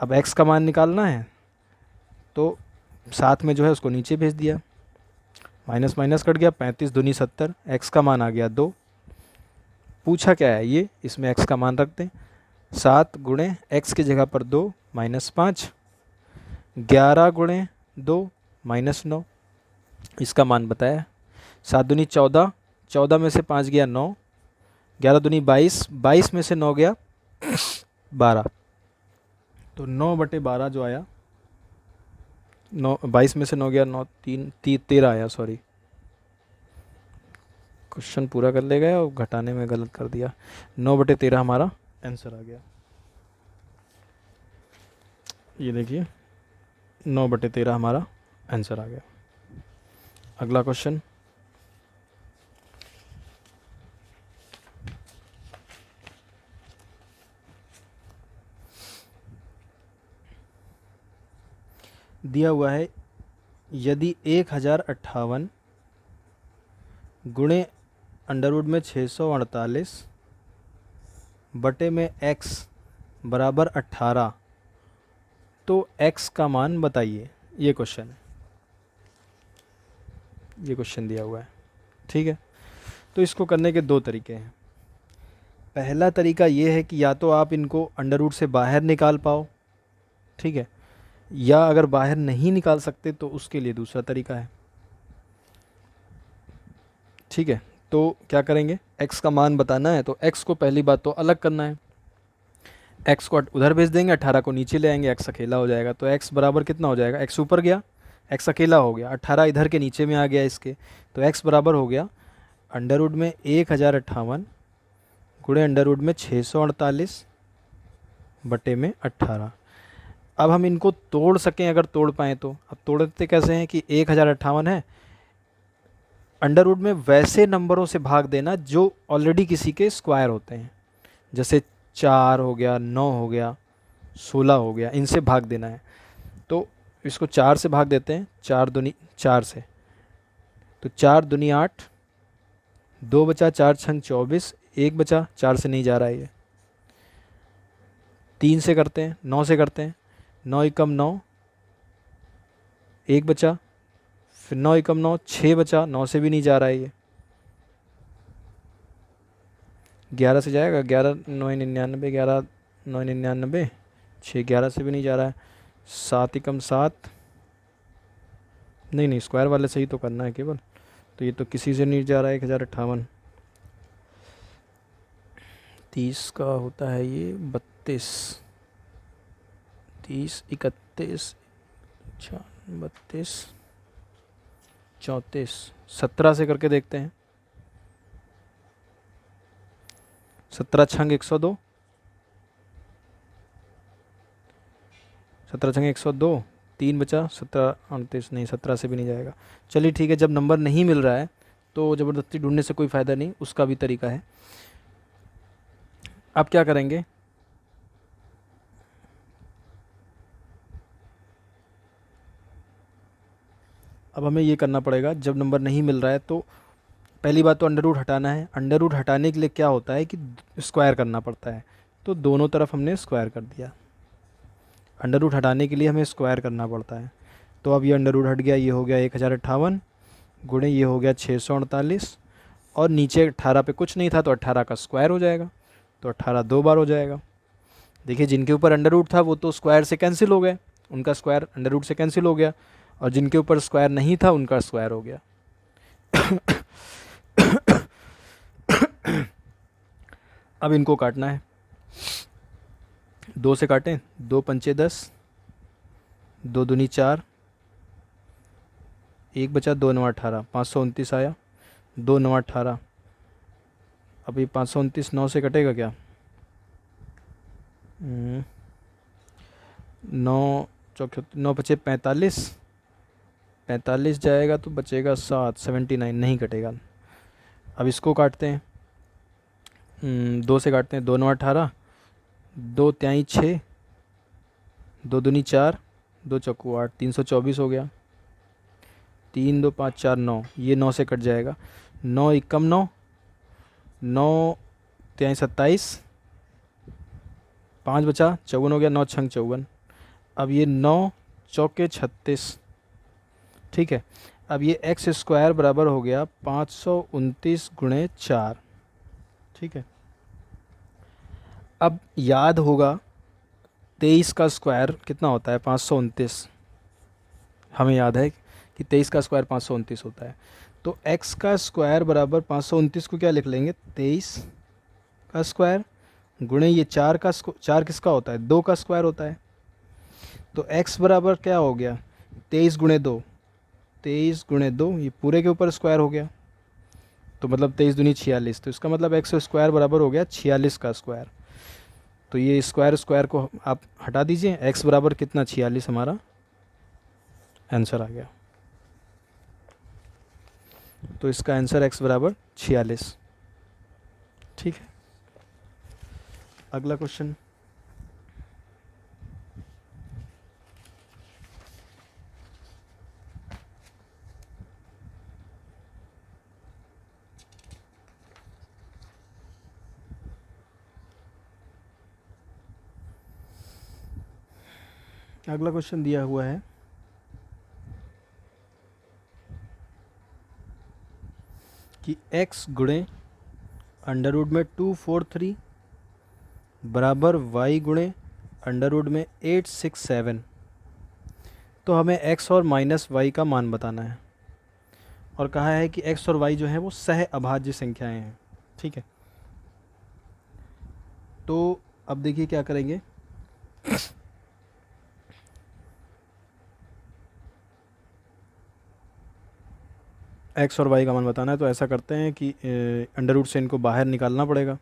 अब x का मान निकालना है तो साथ में जो है उसको नीचे भेज दिया, माइनस माइनस कट गया, 35 दूनी 70, x का मान आ गया 2। पूछा क्या है ये, इसमें x का मान रख दें, 7 गुणे x की जगह पर 2 माइनस 5, 11 गुणे 2 माइनस 9, इसका मान बताया। 7 दूनी 14, 14 में से 5 गया 9, 11 दूनी 22, 22 में से 9 गया 12, तो 9/12 जो आया, 22 में से 9 गया 9, 13 आया, सॉरी क्वेश्चन पूरा कर ले गए और घटाने में गलत कर दिया। 9/13 हमारा आंसर आ गया। ये देखिए 9/13 हमारा आंसर आ गया। अगला क्वेश्चन, दिया हुआ है यदि 1058 गुणे अंडरवुड में 648 बटे में x बराबर 18 तो x का मान बताइए। ये क्वेश्चन है, ये क्वेश्चन दिया हुआ है, ठीक है। तो इसको करने के दो तरीके हैं। पहला तरीका ये है कि या तो आप इनको अंडरवुड से बाहर निकाल पाओ, ठीक है, या अगर बाहर नहीं निकाल सकते तो उसके लिए दूसरा तरीका है, ठीक है। तो क्या करेंगे, x का मान बताना है तो x को पहली बात तो अलग करना है, x को उधर भेज देंगे, 18 को नीचे ले आएंगे, x अकेला हो जाएगा। तो x बराबर कितना हो जाएगा, x ऊपर गया, x अकेला हो गया, 18 इधर के नीचे में आ गया इसके, तो x बराबर हो गया अंडरवुड में 1058 गुणे अंडरवुड में 648 बटे में 18। अब हम इनको तोड़ सकें, अगर तोड़ पाएँ तो। अब तोड़ते कैसे हैं कि 1058 है, अंडरवुड में वैसे नंबरों से भाग देना जो ऑलरेडी किसी के स्क्वायर होते हैं, जैसे 4 हो गया, 9 हो गया, 16 हो गया, इनसे भाग देना है। तो इसको 4 से भाग देते हैं, 4 दूनी 4 से, तो 4 दूनी 8, 2 बचा, 4 छंग 24, 1 बचा, 4 से नहीं जा रहा है ये। 3 से करते हैं, 9 से करते हैं, 9 एकम 9, 1 बचा, फिर 9 एकम 9, 6 बचा, 9 से भी नहीं जा रहा है ये। 11 से जाएगा, 11 9 99, 11 9 99, 6 11 से भी नहीं जा रहा है। 7 एकम 7, नहीं स्क्वायर वाले से ही तो करना है केवल, तो ये तो किसी से नहीं जा रहा है। 1058 30 का होता है ये 32, 30 31 32 34, 17 से करके देखते हैं। 17 छंग 102, 17 छंग 102, 3 बचा, 17 38, नहीं 17 से भी नहीं जाएगा। चलिए ठीक है, जब नंबर नहीं मिल रहा है तो ज़बरदस्ती ढूंढने से कोई फ़ायदा नहीं, उसका भी तरीका है। अब क्या करेंगे, अब हमें ये करना पड़ेगा, जब नंबर नहीं मिल रहा है तो पहली बात तो अंडरवुड हटाना है। अंडरवुड हटाने के लिए क्या होता है कि स्क्वायर करना पड़ता है, तो दोनों तरफ हमने स्क्वायर कर दिया। अंडरवुड हटाने के लिए हमें स्क्वायर करना पड़ता है, तो अब ये अंडरवुड हट गया, ये हो गया 1058 गुणे ये हो गया 648, और नीचे 18 पे कुछ नहीं था तो 18 का स्क्वायर हो जाएगा, तो 18 दो बार हो जाएगा। देखिए जिनके ऊपर अंडर रूट था वो तो स्क्वायर से कैंसिल हो गए, उनका स्क्वायर अंडर रूट से कैंसिल हो गया, और जिनके ऊपर स्क्वायर नहीं था उनका स्क्वायर हो गया। अब इनको काटना है, 2 से काटें, 2 पंचे 10, 2 दूनी 4, 1 बचा, 2 9 18, 529 आया, 2 9 18। अब ये 529 9 से कटेगा क्या? 9 चौके 9 बचे 45, 45 जाएगा तो बचेगा 7, 79 नहीं कटेगा। अब इसको काटते हैं, 2 से काटते हैं, 2 9 18, 2 त्याई 6, 2 दूनी 4, 2 चौकू 8, 324 हो गया। 3 2 5 4 9, ये 9 से कट जाएगा, 9 एकम 9, 9 त्याई 27, 5 बचा 54 हो गया, 9 छंग 54। अब ये 9 चौके 36, ठीक है। अब ये एक्स स्क्वायर बराबर हो गया 529 गुणे 4, ठीक है। अब याद होगा 23 का स्क्वायर कितना होता है? 529। हमें याद है कि 23 का स्क्वायर 529 होता है, तो x का स्क्वायर बराबर 529 को क्या लिख लेंगे? 23 का स्क्वायर गुणे ये 4 का 4 किसका होता है? 2 का स्क्वायर होता है। तो x बराबर क्या हो गया? 23 गुणे 2, 23 गुणे 2, ये पूरे के ऊपर स्क्वायर हो गया, तो मतलब 23 दूनी 46, तो इसका मतलब एक्स स्क्वायर बराबर हो गया 46 का स्क्वायर। तो ये स्क्वायर स्क्वायर को आप हटा दीजिए, x बराबर कितना? 46 हमारा आंसर आ गया। तो इसका आंसर x बराबर 46, ठीक है। अगला क्वेश्चन, अगला क्वेश्चन दिया हुआ है कि x गुणे अंडर रूट में 243 बराबर y गुणे अंडर रूट में 867। तो हमें x और माइनस y का मान बताना है, और कहा है कि x और y जो है वो सह अभाज्य संख्याएं हैं, ठीक है। तो अब देखिए क्या करेंगे, x और y का मान बताना है, तो ऐसा करते हैं कि अंडर रूट से इनको बाहर निकालना पड़ेगा।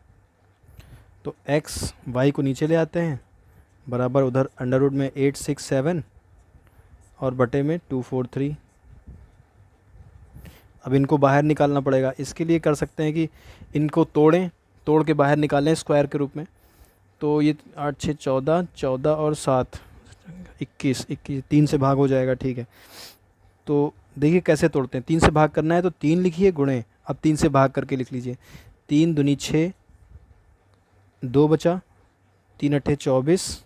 तो x y को नीचे ले आते हैं, बराबर उधर अंडर रूट में 867 और बटे में 243। अब इनको बाहर निकालना पड़ेगा, इसके लिए कर सकते हैं कि इनको तोड़ें, तोड़ के बाहर निकालें स्क्वायर के रूप में। तो ये 8 6 14, 14 और 7 21, 21 3 से भाग हो जाएगा, ठीक है। तो देखिए कैसे तोड़ते हैं, 3 से भाग करना है तो 3 लिखिए गुणे, अब 3 से भाग करके लिख लीजिए, 3 दूनी 6, 2 बचा, 3 अट्ठे 24,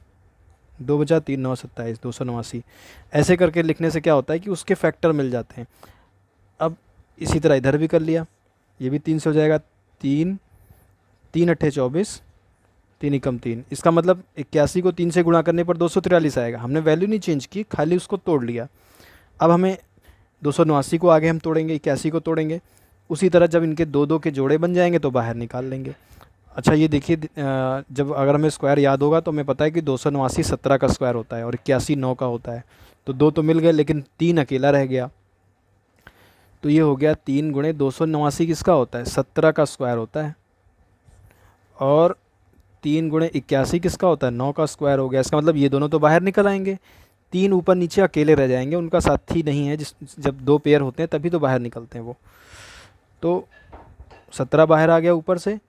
2 बचा, 3 9 27, 289। ऐसे करके लिखने से क्या होता है कि उसके फैक्टर मिल जाते हैं। अब इसी तरह इधर भी कर लिया, ये भी 3 से हो जाएगा, 3 3 अट्ठे 24, 3 एकम 3, इसका मतलब 81 को 3 से गुणा करने पर 243 आएगा। हमने वैल्यू नहीं चेंज की, खाली उसको तोड़ लिया। अब हमें 289 को आगे हम तोड़ेंगे, 81 को तोड़ेंगे, उसी तरह जब इनके दो दो के जोड़े बन जाएंगे तो बाहर निकाल लेंगे। अच्छा ये देखिए, जब अगर हमें स्क्वायर याद होगा तो हमें पता है कि 289 17 का स्क्वायर होता है और 81 9 का होता है। तो 2 तो मिल गए लेकिन 3 अकेला रह गया, तो ये हो गया 3 गुणे 289 किसका होता है? 17 का स्क्वायर होता है, और 3 गुणे 81 किसका होता है? 9 का स्क्वायर हो गया। इसका मतलब ये दोनों तो बाहर निकल आएंगे, 3 ऊपर नीचे अकेले रह जाएंगे, उनका साथी नहीं है। जब 2 पेयर होते हैं तभी तो बाहर निकलते हैं वो। तो 17 बाहर आ गया ऊपर से,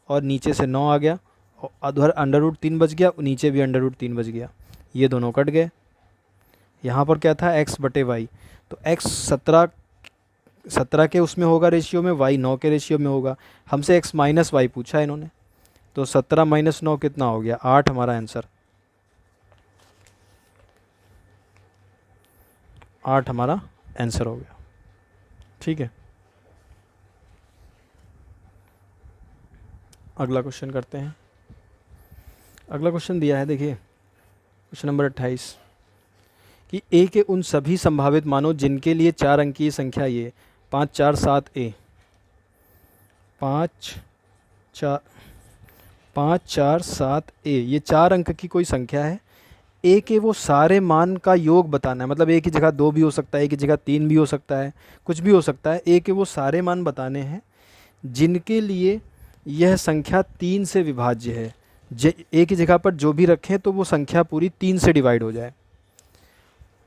और नीचे से 9 आ गया, और अधर अंडर रूट 3 बच गया, नीचे भी अंडर रूट 3 बच गया, ये दोनों कट गए। यहाँ पर क्या था? x बटे वाई, तो x 17 के उसमें होगा रेशियो में, y 9 के रेशियो में होगा। हमसे x माइनस वाई पूछा है इन्होंने, तो 17 माइनस 9 कितना हो गया? 8 हमारा आंसर, 8 हमारा आंसर हो गया, ठीक है, अगला क्वेश्चन करते हैं। अगला क्वेश्चन दिया है, देखिए क्वेश्चन नंबर 28 कि ए के उन सभी संभावित मानों जिनके लिए 4 अंकीय संख्या ये 5 4 7 ए 5 4 5 4 7 ए, ये 4 अंक की कोई संख्या है। ए के वो सारे मान का योग बताना है, मतलब ए की जगह 2 भी हो सकता है, ए की जगह 3 भी हो सकता है, कुछ भी हो सकता है। ए के वो सारे मान बताने हैं जिनके लिए यह संख्या 3 से विभाज्य है। ए की जगह पर जो भी रखें तो वो संख्या पूरी 3 से डिवाइड हो जाए।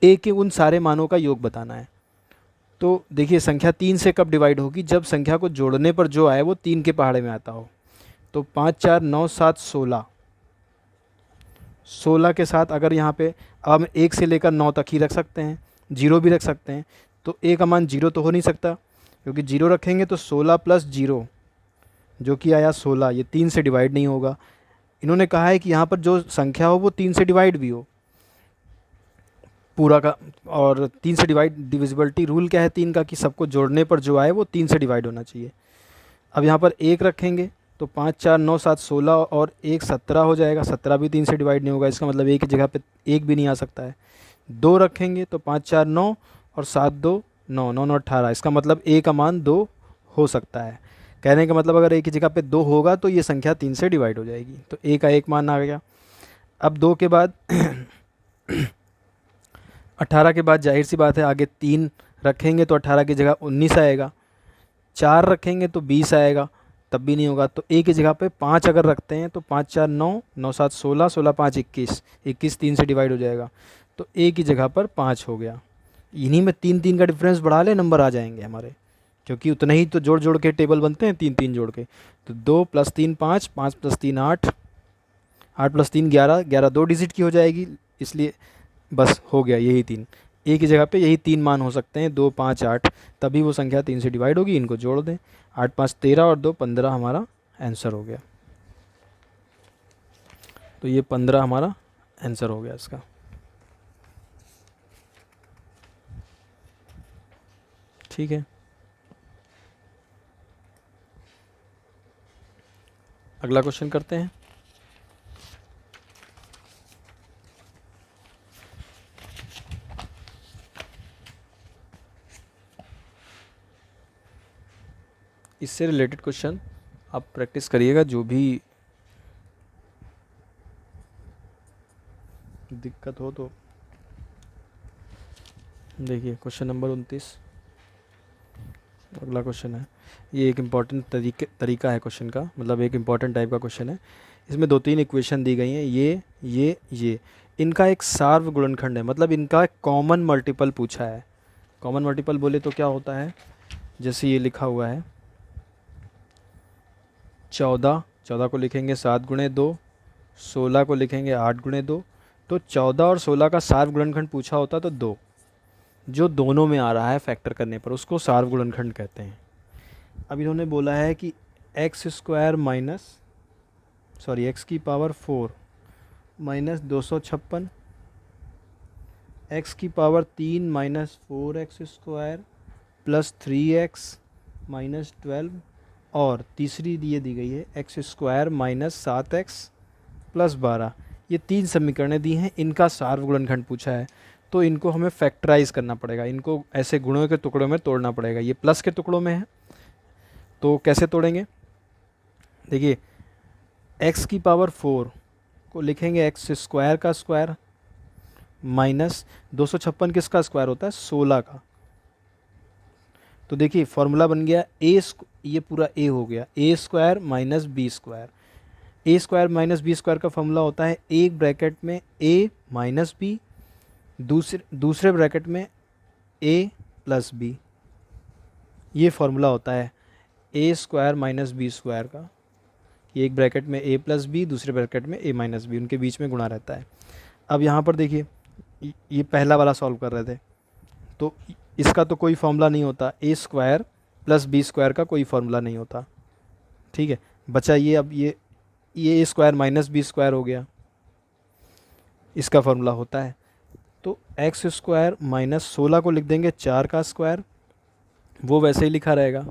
ए के उन सारे मानों का योग बताना है। तो देखिए संख्या 3 से कब डिवाइड होगी, जब संख्या को जोड़ने पर जो आए वो 3 के पहाड़े में आता हो। तो 5 4 9 7 16, 16 के साथ अगर यहाँ पे अब हम 1 से लेकर 9 तक ही रख सकते हैं, 0 भी रख सकते हैं। तो ए का मान 0 तो हो नहीं सकता, क्योंकि 0 रखेंगे तो 16 प्लस 0 जो कि आया 16, ये 3 से डिवाइड नहीं होगा। इन्होंने कहा है कि यहाँ पर जो संख्या हो वो 3 से डिवाइड भी हो पूरा का, और 3 से डिवाइड, डिविजिबिलिटी रूल क्या है 3 का, कि सबको जोड़ने पर जो आए वो 3 से डिवाइड होना चाहिए। अब यहाँ पर 1 रखेंगे तो 5 4 9 7 16 और 1 17 हो जाएगा, 17 भी 3 से डिवाइड नहीं होगा, इसका मतलब 1 की जगह पे 1 भी नहीं आ सकता है। 2 रखेंगे तो 5 4 9 और 7 2 9, 9 9 18, इसका मतलब ए का मान 2 हो सकता है। कहने का मतलब अगर ए की जगह पे 2 होगा तो ये संख्या 3 से डिवाइड हो जाएगी, तो ए का एक मान आ गया। अब 2 के बाद 18 के बाद जाहिर सी बात है आगे 3 रखेंगे तो 18 की जगह 19 आएगा, 4 रखेंगे तो 20 आएगा, तब भी नहीं होगा। तो ए की जगह पे 5 अगर रखते हैं तो 5 4 9 9 7 16, 16 5 21, 21 3 से डिवाइड हो जाएगा, तो ए की जगह पर 5 हो गया। इन्हीं में 3 3 का डिफरेंस बढ़ा ले, नंबर आ जाएंगे हमारे, क्योंकि उतना ही तो जोड़ जोड़ के टेबल बनते हैं, 3 3 जोड़ के। तो 2 + 3 5, 5 + 3 8, 8 + 3 11, 11 2 डिजिट की हो जाएगी, इसलिए बस हो गया यही 3। ए की जगह पे यही 3 मान हो सकते हैं, 2 5 8, तभी वो संख्या 3 से डिवाइड होगी। इनको जोड़ दें, 8 5 13 और 2 15 हमारा आंसर हो गया। तो ये 15 हमारा आंसर हो गया इसका। ठीक है, अगला क्वेश्चन करते हैं। इससे रिलेटेड क्वेश्चन आप प्रैक्टिस करिएगा, जो भी दिक्कत हो तो। देखिए क्वेश्चन नंबर 29 अगला क्वेश्चन है। ये एक इम्पॉर्टेंट तरीका है क्वेश्चन का, मतलब एक इम्पॉर्टेंट टाइप का क्वेश्चन है। इसमें 2 3 इक्वेशन दी गई हैं, ये इनका एक सार्व गुणनखंड है, मतलब इनका कॉमन मल्टीपल पूछा है। कॉमन मल्टीपल बोले तो क्या होता है, जैसे ये लिखा हुआ है 14, 14 को लिखेंगे 7 × 2, 16 को लिखेंगे 8 × 2। तो 14 और 16 का सार्व गुणनखंड पूछा होता तो 2, जो दोनों में आ रहा है फैक्टर करने पर, उसको सार्व गुणनखंड कहते हैं। अब इन्होंने बोला है कि x की पावर 4 माइनस 256, x की power 3 minus 4x² plus 3x minus 12, और तीसरी ये दी गई है x² माइनस 7x प्लस 12। ये 3 समीकरणें दी हैं, इनका सार्व गुणनखंड पूछा है। तो इनको हमें फैक्टराइज करना पड़ेगा, इनको ऐसे गुणों के टुकड़ों में तोड़ना पड़ेगा। ये प्लस के टुकड़ों में है, तो कैसे तोड़ेंगे, देखिए x की पावर 4 को लिखेंगे x² का स्क्वायर माइनस 256 किसका स्क्वायर होता है, 16 का। तो देखिए फॉर्मूला बन गया ये पूरा a हो गया, a² minus b²। a² minus b² का फॉर्मूला होता है एक ब्रैकेट में a माइनस b, दूसरे ब्रैकेट में a प्लस b। ये फॉर्मूला होता है a² माइनस b² का, कि एक ब्रैकेट में a प्लस b, दूसरे ब्रैकेट में a माइनस b, उनके बीच में गुणा रहता है। अब यहाँ पर देखिए ये पहला वाला सॉल्व कर रहे थे, तो इसका तो कोई फॉर्मूला नहीं होता, a² प्लस b² का कोई फॉर्मूला नहीं होता। ठीक है, बचा ये, अब ये a² माइनस b² हो गया, इसका फॉर्मूला होता है। तो x² माइनस 16 को लिख देंगे 4 का स्क्वायर वो वैसे ही लिखा रहेगा।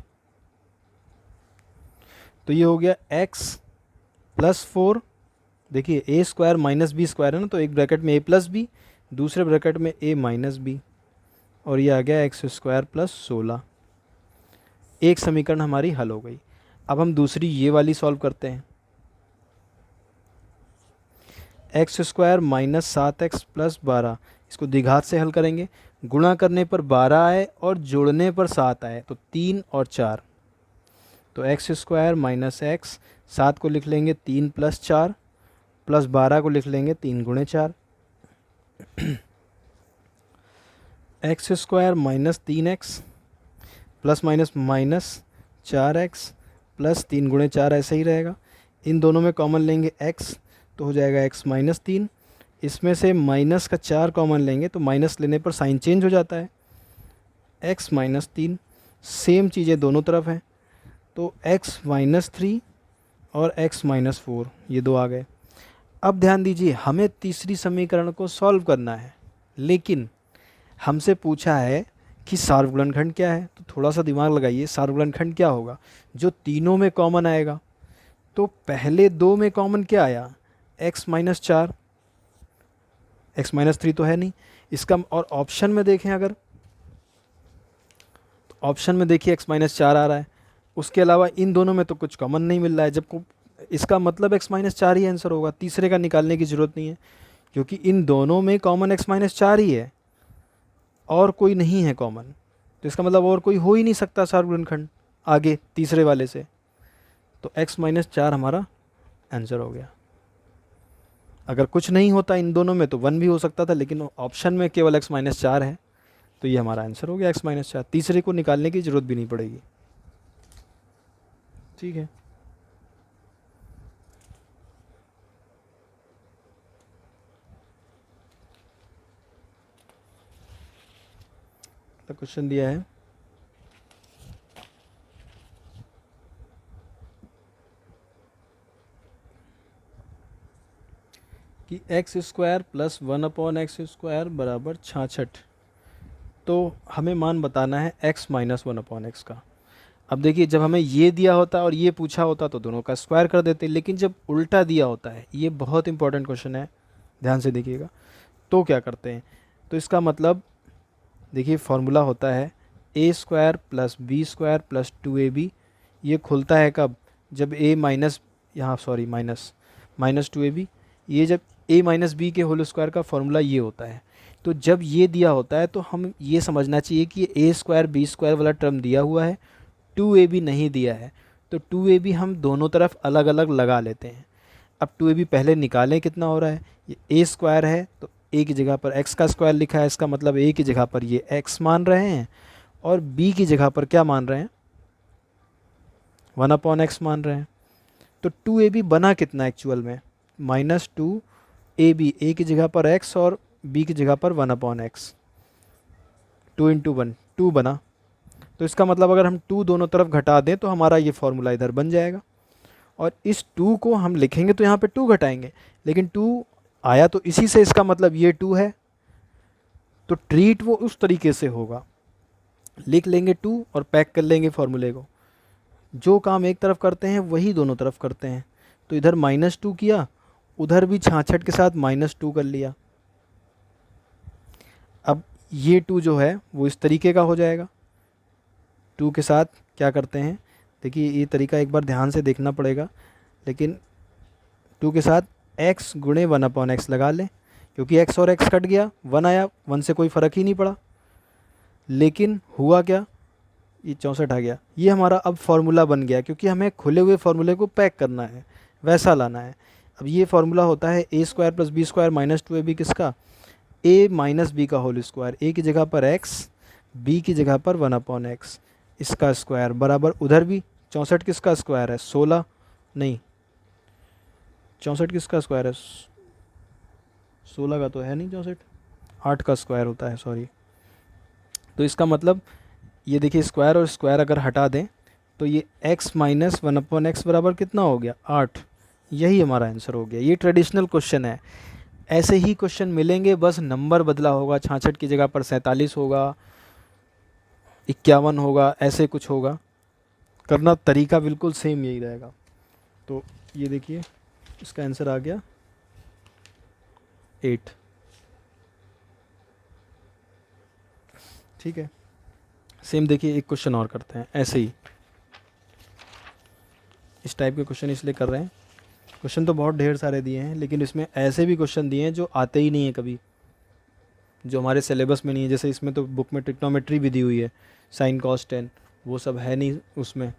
तो ये हो गया x प्लस 4, देखिए ए स्क्वायर माइनस बी स्क्वायर है ना, तो एक ब्रैकेट में a प्लस बी, दूसरे ब्रैकेट में a माइनस बी, और ये आ गया एक्स स्क्वायर प्लस 16। एक समीकरण हमारी हल हो गई। अब हम दूसरी ये वाली सॉल्व करते हैं। X square minus 7x plus 12, इसको द्विघात से हल करेंगे। गुणा करने पर 12 आए और जोड़ने पर 7 आए, तो 3 और 4। तो एक्स स्क्वायर माइनस एक्स, 7 को लिख लेंगे 3 प्लस 4, प्लस 12 को लिख लेंगे 3 गुणे 4। X square minus 3x plus minus minus 4x plus 3 गुणे 4 ऐसे ही रहेगा। इन दोनों में कॉमन लेंगे x, तो हो जाएगा x माइनस 3। इसमें से माइनस का 4 कॉमन लेंगे तो माइनस लेने पर साइन चेंज हो जाता है, x माइनस 3। सेम चीज़ें दोनों तरफ हैं, तो x माइनस 3 और x माइनस 4, ये दो आ गए। अब ध्यान दीजिए, हमें तीसरी समीकरण को सॉल्व करना है, लेकिन हमसे पूछा है कि सार्वगुणनखंड क्या है। तो थोड़ा सा दिमाग लगाइए, सार्वगुणनखंड क्या होगा, जो तीनों में कॉमन आएगा। तो पहले दो में कॉमन क्या आया, x माइनस 4, x माइनस 3 तो है नहीं इसका। और ऑप्शन में देखें अगर, तो ऑप्शन में देखिए x माइनस 4 आ रहा है, उसके अलावा इन दोनों में तो कुछ कॉमन नहीं मिल रहा है। जब को इसका मतलब x माइनस 4 ही आंसर होगा, तीसरे का निकालने की ज़रूरत नहीं है, क्योंकि इन दोनों में कॉमन x माइनस 4 ही है और कोई नहीं है कॉमन। तो इसका मतलब और कोई हो ही नहीं सकता सार्वगुणनखंड आगे तीसरे वाले से। तो x माइनस 4 हमारा आंसर हो गया। अगर कुछ नहीं होता इन दोनों में तो 1 भी हो सकता था, लेकिन ऑप्शन में केवल x माइनस 4 है, तो ये हमारा आंसर हो गया x माइनस 4। तीसरे को निकालने की ज़रूरत भी नहीं पड़ेगी। ठीक है, तो क्वेश्चन दिया है कि एक्स स्क्वायर प्लस 1/x² बराबर 66। तो हमें मान बताना है x माइनस 1/x का। अब देखिए, जब हमें ये दिया होता और ये पूछा होता तो दोनों का स्क्वायर कर देते, लेकिन जब उल्टा दिया होता है, ये बहुत इंपॉर्टेंट क्वेश्चन है, ध्यान से देखिएगा, तो क्या करते हैं। तो इसका मतलब देखिए, फॉर्मूला होता है a square plus B square plus 2ab। ये खुलता है कब, जब a माइनस, यहाँ सॉरी माइनस, माइनस 2ab। ये जब a माइनस बी के होल स्क्वायर का फॉर्मूला ये होता है। तो जब ये दिया होता है तो हम ये समझना चाहिए कि ये a स्क्वायर बी स्क्वायर वाला टर्म दिया हुआ है, 2ab नहीं दिया है। तो 2ab हम दोनों तरफ अलग अलग लगा लेते हैं। अब 2ab पहले निकालें, कितना हो रहा है, ये a स्क्वायर है तो a की जगह पर x का स्क्वायर लिखा है, इसका मतलब a की जगह पर ये x मान रहे हैं, और b की जगह पर क्या मान रहे हैं, 1/x मान रहे हैं। तो 2ab बना कितना एक्चुअल में, माइनस 2ab, a की जगह पर x और b की जगह पर 1/x, 2 इंटू 1, 2 बना। तो इसका मतलब अगर हम 2 दोनों तरफ घटा दें तो हमारा ये फॉर्मूला इधर बन जाएगा, और इस 2 को हम लिखेंगे तो यहाँ पे 2 घटाएंगे, लेकिन 2 आया तो इसी से, इसका मतलब ये 2 है। तो ट्रीट वो उस तरीके से होगा, लिख लेंगे 2 और पैक कर लेंगे फॉर्मूले को। जो काम एक तरफ करते हैं वही दोनों तरफ करते हैं। तो इधर -2 किया, उधर भी 66 के साथ -2 कर लिया। अब ये 2 जो है वो इस तरीके का हो जाएगा। 2 के साथ क्या करते हैं, देखिए ये तरीका एक बार ध्यान से देखना पड़ेगा, लेकिन 2 के साथ x गुणे 1/x लगा लें, क्योंकि x और x कट गया, 1 आया, 1 से कोई फ़र्क ही नहीं पड़ा। लेकिन हुआ क्या, ये 64 आ गया। ये हमारा अब फॉर्मूला बन गया, क्योंकि हमें खुले हुए फॉर्मूले को पैक करना है, वैसा लाना है। अब ये फॉर्मूला होता है a square plus B square minus 2ab, किसका, a माइनस बी का होल स्क्वायर, a की जगह पर x, b की जगह पर 1/x, इसका स्क्वायर बराबर उधर भी 64 किसका स्क्वायर है, 16 नहीं, 64 किसका स्क्वायर है, 16 का तो है नहीं, 64 8 का स्क्वायर होता है, सॉरी। तो इसका मतलब ये देखिए, स्क्वायर और स्क्वायर अगर हटा दें तो ये x माइनस 1/x बराबर कितना हो गया, 8। यही हमारा आंसर हो गया। ये ट्रेडिशनल क्वेश्चन है, ऐसे ही क्वेश्चन मिलेंगे, बस नंबर बदला होगा, 66 की जगह पर 47 होगा, 51 होगा, ऐसे कुछ होगा। करना तरीका बिल्कुल सेम यही रहेगा। तो ये देखिए इसका आंसर आ गया 8। ठीक है, सेम देखिए एक क्वेश्चन और करते हैं ऐसे ही। इस टाइप के क्वेश्चन इसलिए कर रहे हैं, क्वेश्चन तो बहुत ढेर सारे दिए हैं, लेकिन इसमें ऐसे भी क्वेश्चन दिए हैं जो आते ही नहीं है कभी, जो हमारे सिलेबस में नहीं है। जैसे इसमें तो बुक में ट्रिग्नोमेट्री भी दी हुई है, साइन कॉस टेन, वो सब है नहीं उसमें,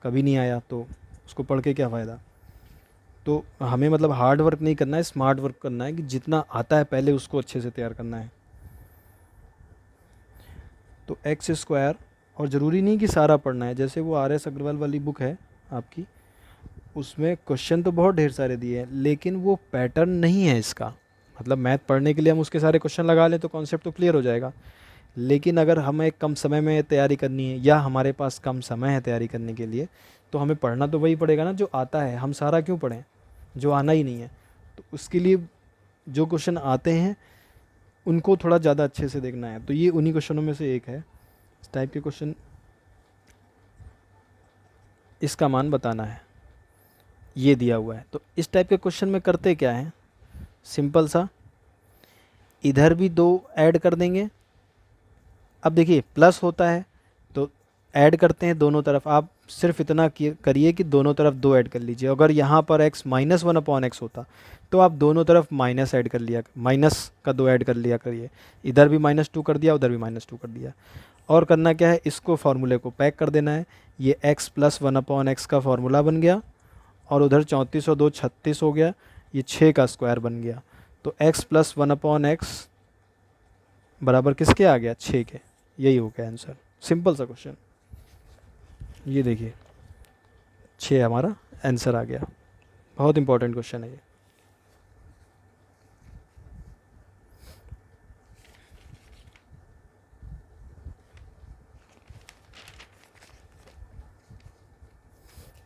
कभी नहीं आया, तो उसको पढ़ के क्या फ़ायदा। तो हमें मतलब हार्ड वर्क नहीं करना है, स्मार्ट वर्क करना है कि जितना आता है पहले उसको अच्छे से तैयार करना है। तो एक्स स्क्वायर, और ज़रूरी नहीं कि सारा पढ़ना है, जैसे वो आर एस अग्रवाल वाली बुक है आपकी, उसमें क्वेश्चन तो बहुत ढेर सारे दिए हैं, लेकिन वो पैटर्न नहीं है इसका। मतलब मैथ पढ़ने के लिए हम उसके सारे क्वेश्चन लगा लें तो कॉन्सेप्ट तो क्लियर हो जाएगा, लेकिन अगर हमें कम समय में तैयारी करनी है या हमारे पास कम समय है तैयारी करने के लिए, तो हमें पढ़ना तो वही पड़ेगा ना जो आता है। हम सारा क्यों पढ़ें जो आना ही नहीं है। तो उसके लिए जो क्वेश्चन आते हैं उनको थोड़ा ज़्यादा अच्छे से देखना है। तो ये उन्हीं क्वेश्चनों में से एक है। इस टाइप के क्वेश्चन, इसका मान बताना है, ये दिया हुआ है। तो इस टाइप के क्वेश्चन में करते क्या है, सिंपल सा, इधर भी 2 ऐड कर देंगे। अब देखिए प्लस होता है तो ऐड करते हैं दोनों तरफ। आप सिर्फ इतना करिए कि दोनों तरफ 2 ऐड कर लीजिए। अगर यहाँ पर x -1/x होता तो आप दोनों तरफ माइनस ऐड कर लिया, माइनस का 2 ऐड कर लिया करिए। इधर भी -2 कर दिया, उधर भी -2 कर दिया। और करना क्या है, इसको फार्मूले को पैक कर देना है। ये x + 1/x का फार्मूला बन गया, और उधर 34 और 2 36 हो गया, ये 6 का स्क्वायर बन गया। तो x + 1/x बराबर किसके आ गया, 6 के। यही हो गया आंसर, सिंपल सा क्वेश्चन। ये देखिए 6 हमारा आंसर आ गया। बहुत इंपॉर्टेंट क्वेश्चन है ये।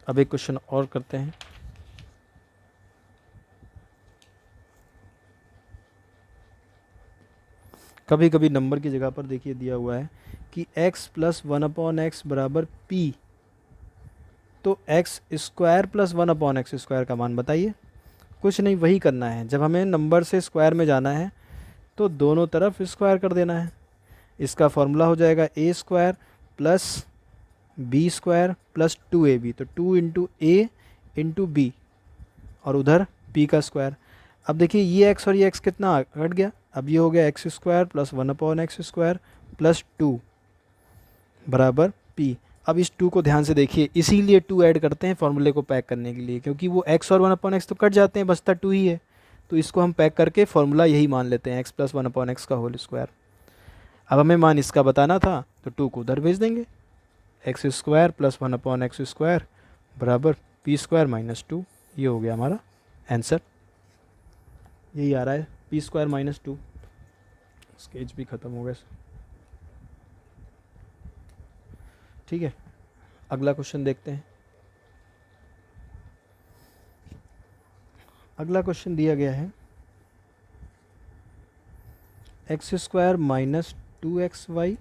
अब एक क्वेश्चन और करते हैं। कभी कभी नंबर की जगह पर देखिए दिया हुआ है कि x + 1/x बराबर p, तो x स्क्वायर + 1/x² का मान बताइए। कुछ नहीं, वही करना है। जब हमें नंबर से स्क्वायर में जाना है तो दोनों तरफ स्क्वायर कर देना है। इसका फॉर्मूला हो जाएगा a² + b² + 2ab, तो 2 × a × b, और उधर p का स्क्वायर। अब देखिए ये x और ये x कितना हट गया। अब ये हो गया x² + 1/x² + 2 बराबर p। अब इस 2 को ध्यान से देखिए, इसीलिए 2 ऐड करते हैं फार्मूले को पैक करने के लिए, क्योंकि वो x और 1/x तो कट जाते हैं, बचता 2 ही है। तो इसको हम पैक करके फार्मूला यही मान लेते हैं, x + 1/x का होल स्क्वायर। अब हमें मान इसका बताना था तो 2 को उधर भेज देंगे, x² + 1/x² बराबर p² - 2। ये हो गया हमारा आंसर, यही आ रहा है p² - 2। स्केच भी ख़त्म हो गया। ठीक है, अगला क्वेश्चन देखते हैं। अगला क्वेश्चन दिया गया है x² - 2xy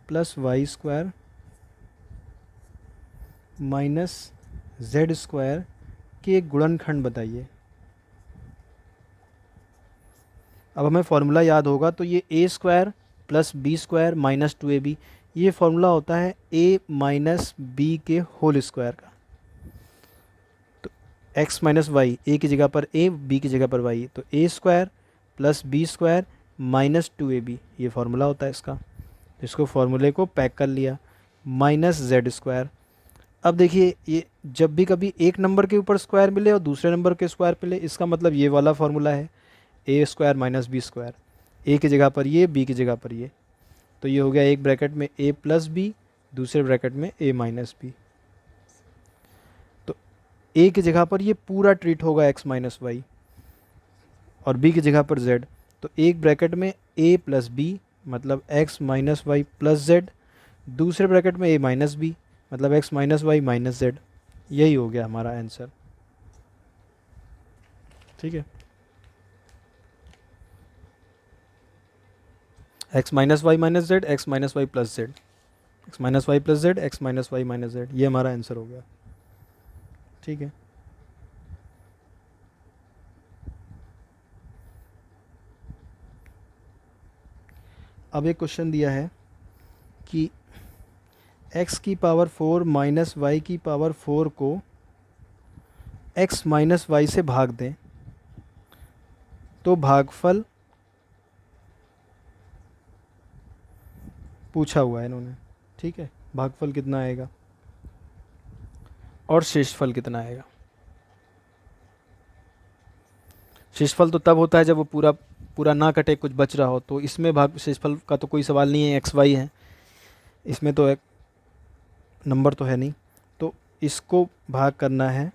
+ y² - z² के एक गुणनखंड बताइए। अब हमें फॉर्मूला याद होगा, तो ये a² + b² - 2ab, ये फॉर्मूला होता है a - b के होल स्क्वायर का। तो x - y, a की जगह पर a, b की जगह पर y, तो a² + b² - 2ab, ये फार्मूला होता है इसका। इसको फार्मूले को पैक कर लिया, -z²। अब देखिए ये जब भी कभी एक नंबर के ऊपर स्क्वायर मिले और दूसरे नंबर के स्क्वायर मिले, इसका मतलब ये वाला फार्मूला है, a² - b²। a की जगह पर ये, b की जगह पर ये, तो ये हो गया एक ब्रैकेट में a + b, दूसरे ब्रैकेट में a - b। तो a की जगह पर ये पूरा ट्रीट होगा x - y, और b की जगह पर z। तो एक ब्रैकेट में a + b मतलब x - y + z, दूसरे ब्रैकेट में a - b मतलब x - y - z। यही हो गया हमारा आंसर। ठीक है, x - y - z, x - y + z। X minus Y plus Z, X minus Y minus Z, ये हमारा आंसर हो गया। ठीक है, अब एक क्वेश्चन दिया है कि x की पावर 4 माइनस वाई की पावर 4 को x माइनस वाई से भाग दें तो भागफल पूछा हुआ है इन्होंने। ठीक है, भागफल कितना आएगा और शेषफल कितना आएगा। शेषफल तो तब होता है जब वो पूरा पूरा ना कटे, कुछ बच रहा हो, तो इसमें भाग शेषफल का तो कोई सवाल नहीं है, एक्स वाई है इसमें, तो एक नंबर तो है नहीं, तो इसको भाग करना है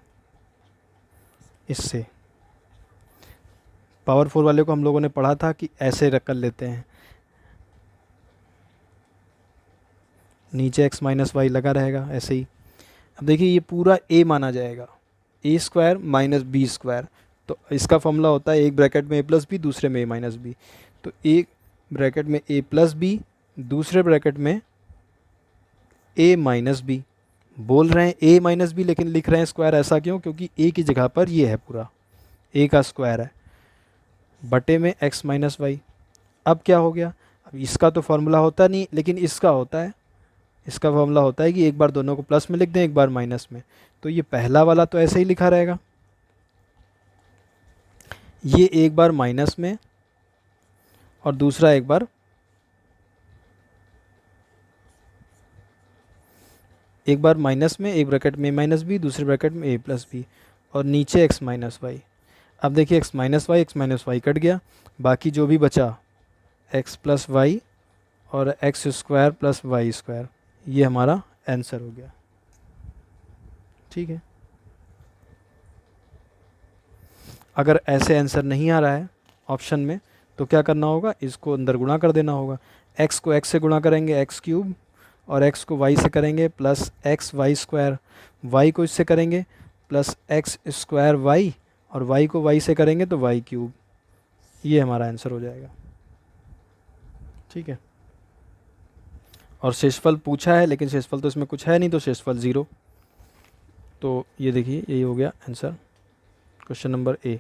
इससे। पावर 4 वाले को हम लोगों ने पढ़ा था कि ऐसे रख कर लेते हैं, नीचे x माइनस वाई लगा रहेगा ऐसे ही। अब देखिए ये पूरा a माना जाएगा, ए स्क्वायर माइनस बी स्क्वायर, तो इसका फॉर्मूला होता है एक ब्रैकेट में a प्लस बी, दूसरे में a माइनस बी, तो एक ब्रैकेट में a प्लस बी, दूसरे ब्रैकेट में a माइनस बी। बोल रहे हैं a माइनस बी लेकिन लिख रहे हैं स्क्वायर, ऐसा क्यों? क्योंकि a की जगह पर ये है पूरा a का स्क्वायर है, बटे में x माइनस वाई। अब क्या हो गया, अब इसका तो फॉर्मूला होता नहीं लेकिन इसका होता है, इसका फॉर्मूला होता है कि एक बार दोनों को प्लस में लिख दें, एक बार माइनस में, तो ये पहला वाला तो ऐसे ही लिखा रहेगा, ये एक बार माइनस में और दूसरा एक बार, एक बार माइनस में, एक ब्रैकेट में माइनस बी, दूसरे ब्रैकेट में a प्लस बी, और नीचे x माइनस वाई। अब देखिए x माइनस वाई कट गया, बाकी जो भी बचा x प्लस वाई और X square plus Y square, ये हमारा आंसर हो गया। ठीक है, अगर ऐसे आंसर नहीं आ रहा है ऑप्शन में तो क्या करना होगा, इसको अंदर गुणा कर देना होगा, x को x से गुणा करेंगे x क्यूब, और x को y से करेंगे plus X Y square, y को इससे करेंगे प्लस एक्स स्क्वायर वाई, और y को y से करेंगे तो y क्यूब, ये हमारा आंसर हो जाएगा। ठीक है, और शेषफल पूछा है लेकिन शेषफल तो इसमें कुछ है नहीं, तो शेषफल 0, तो ये देखिए यही हो गया आंसर, क्वेश्चन नंबर ए।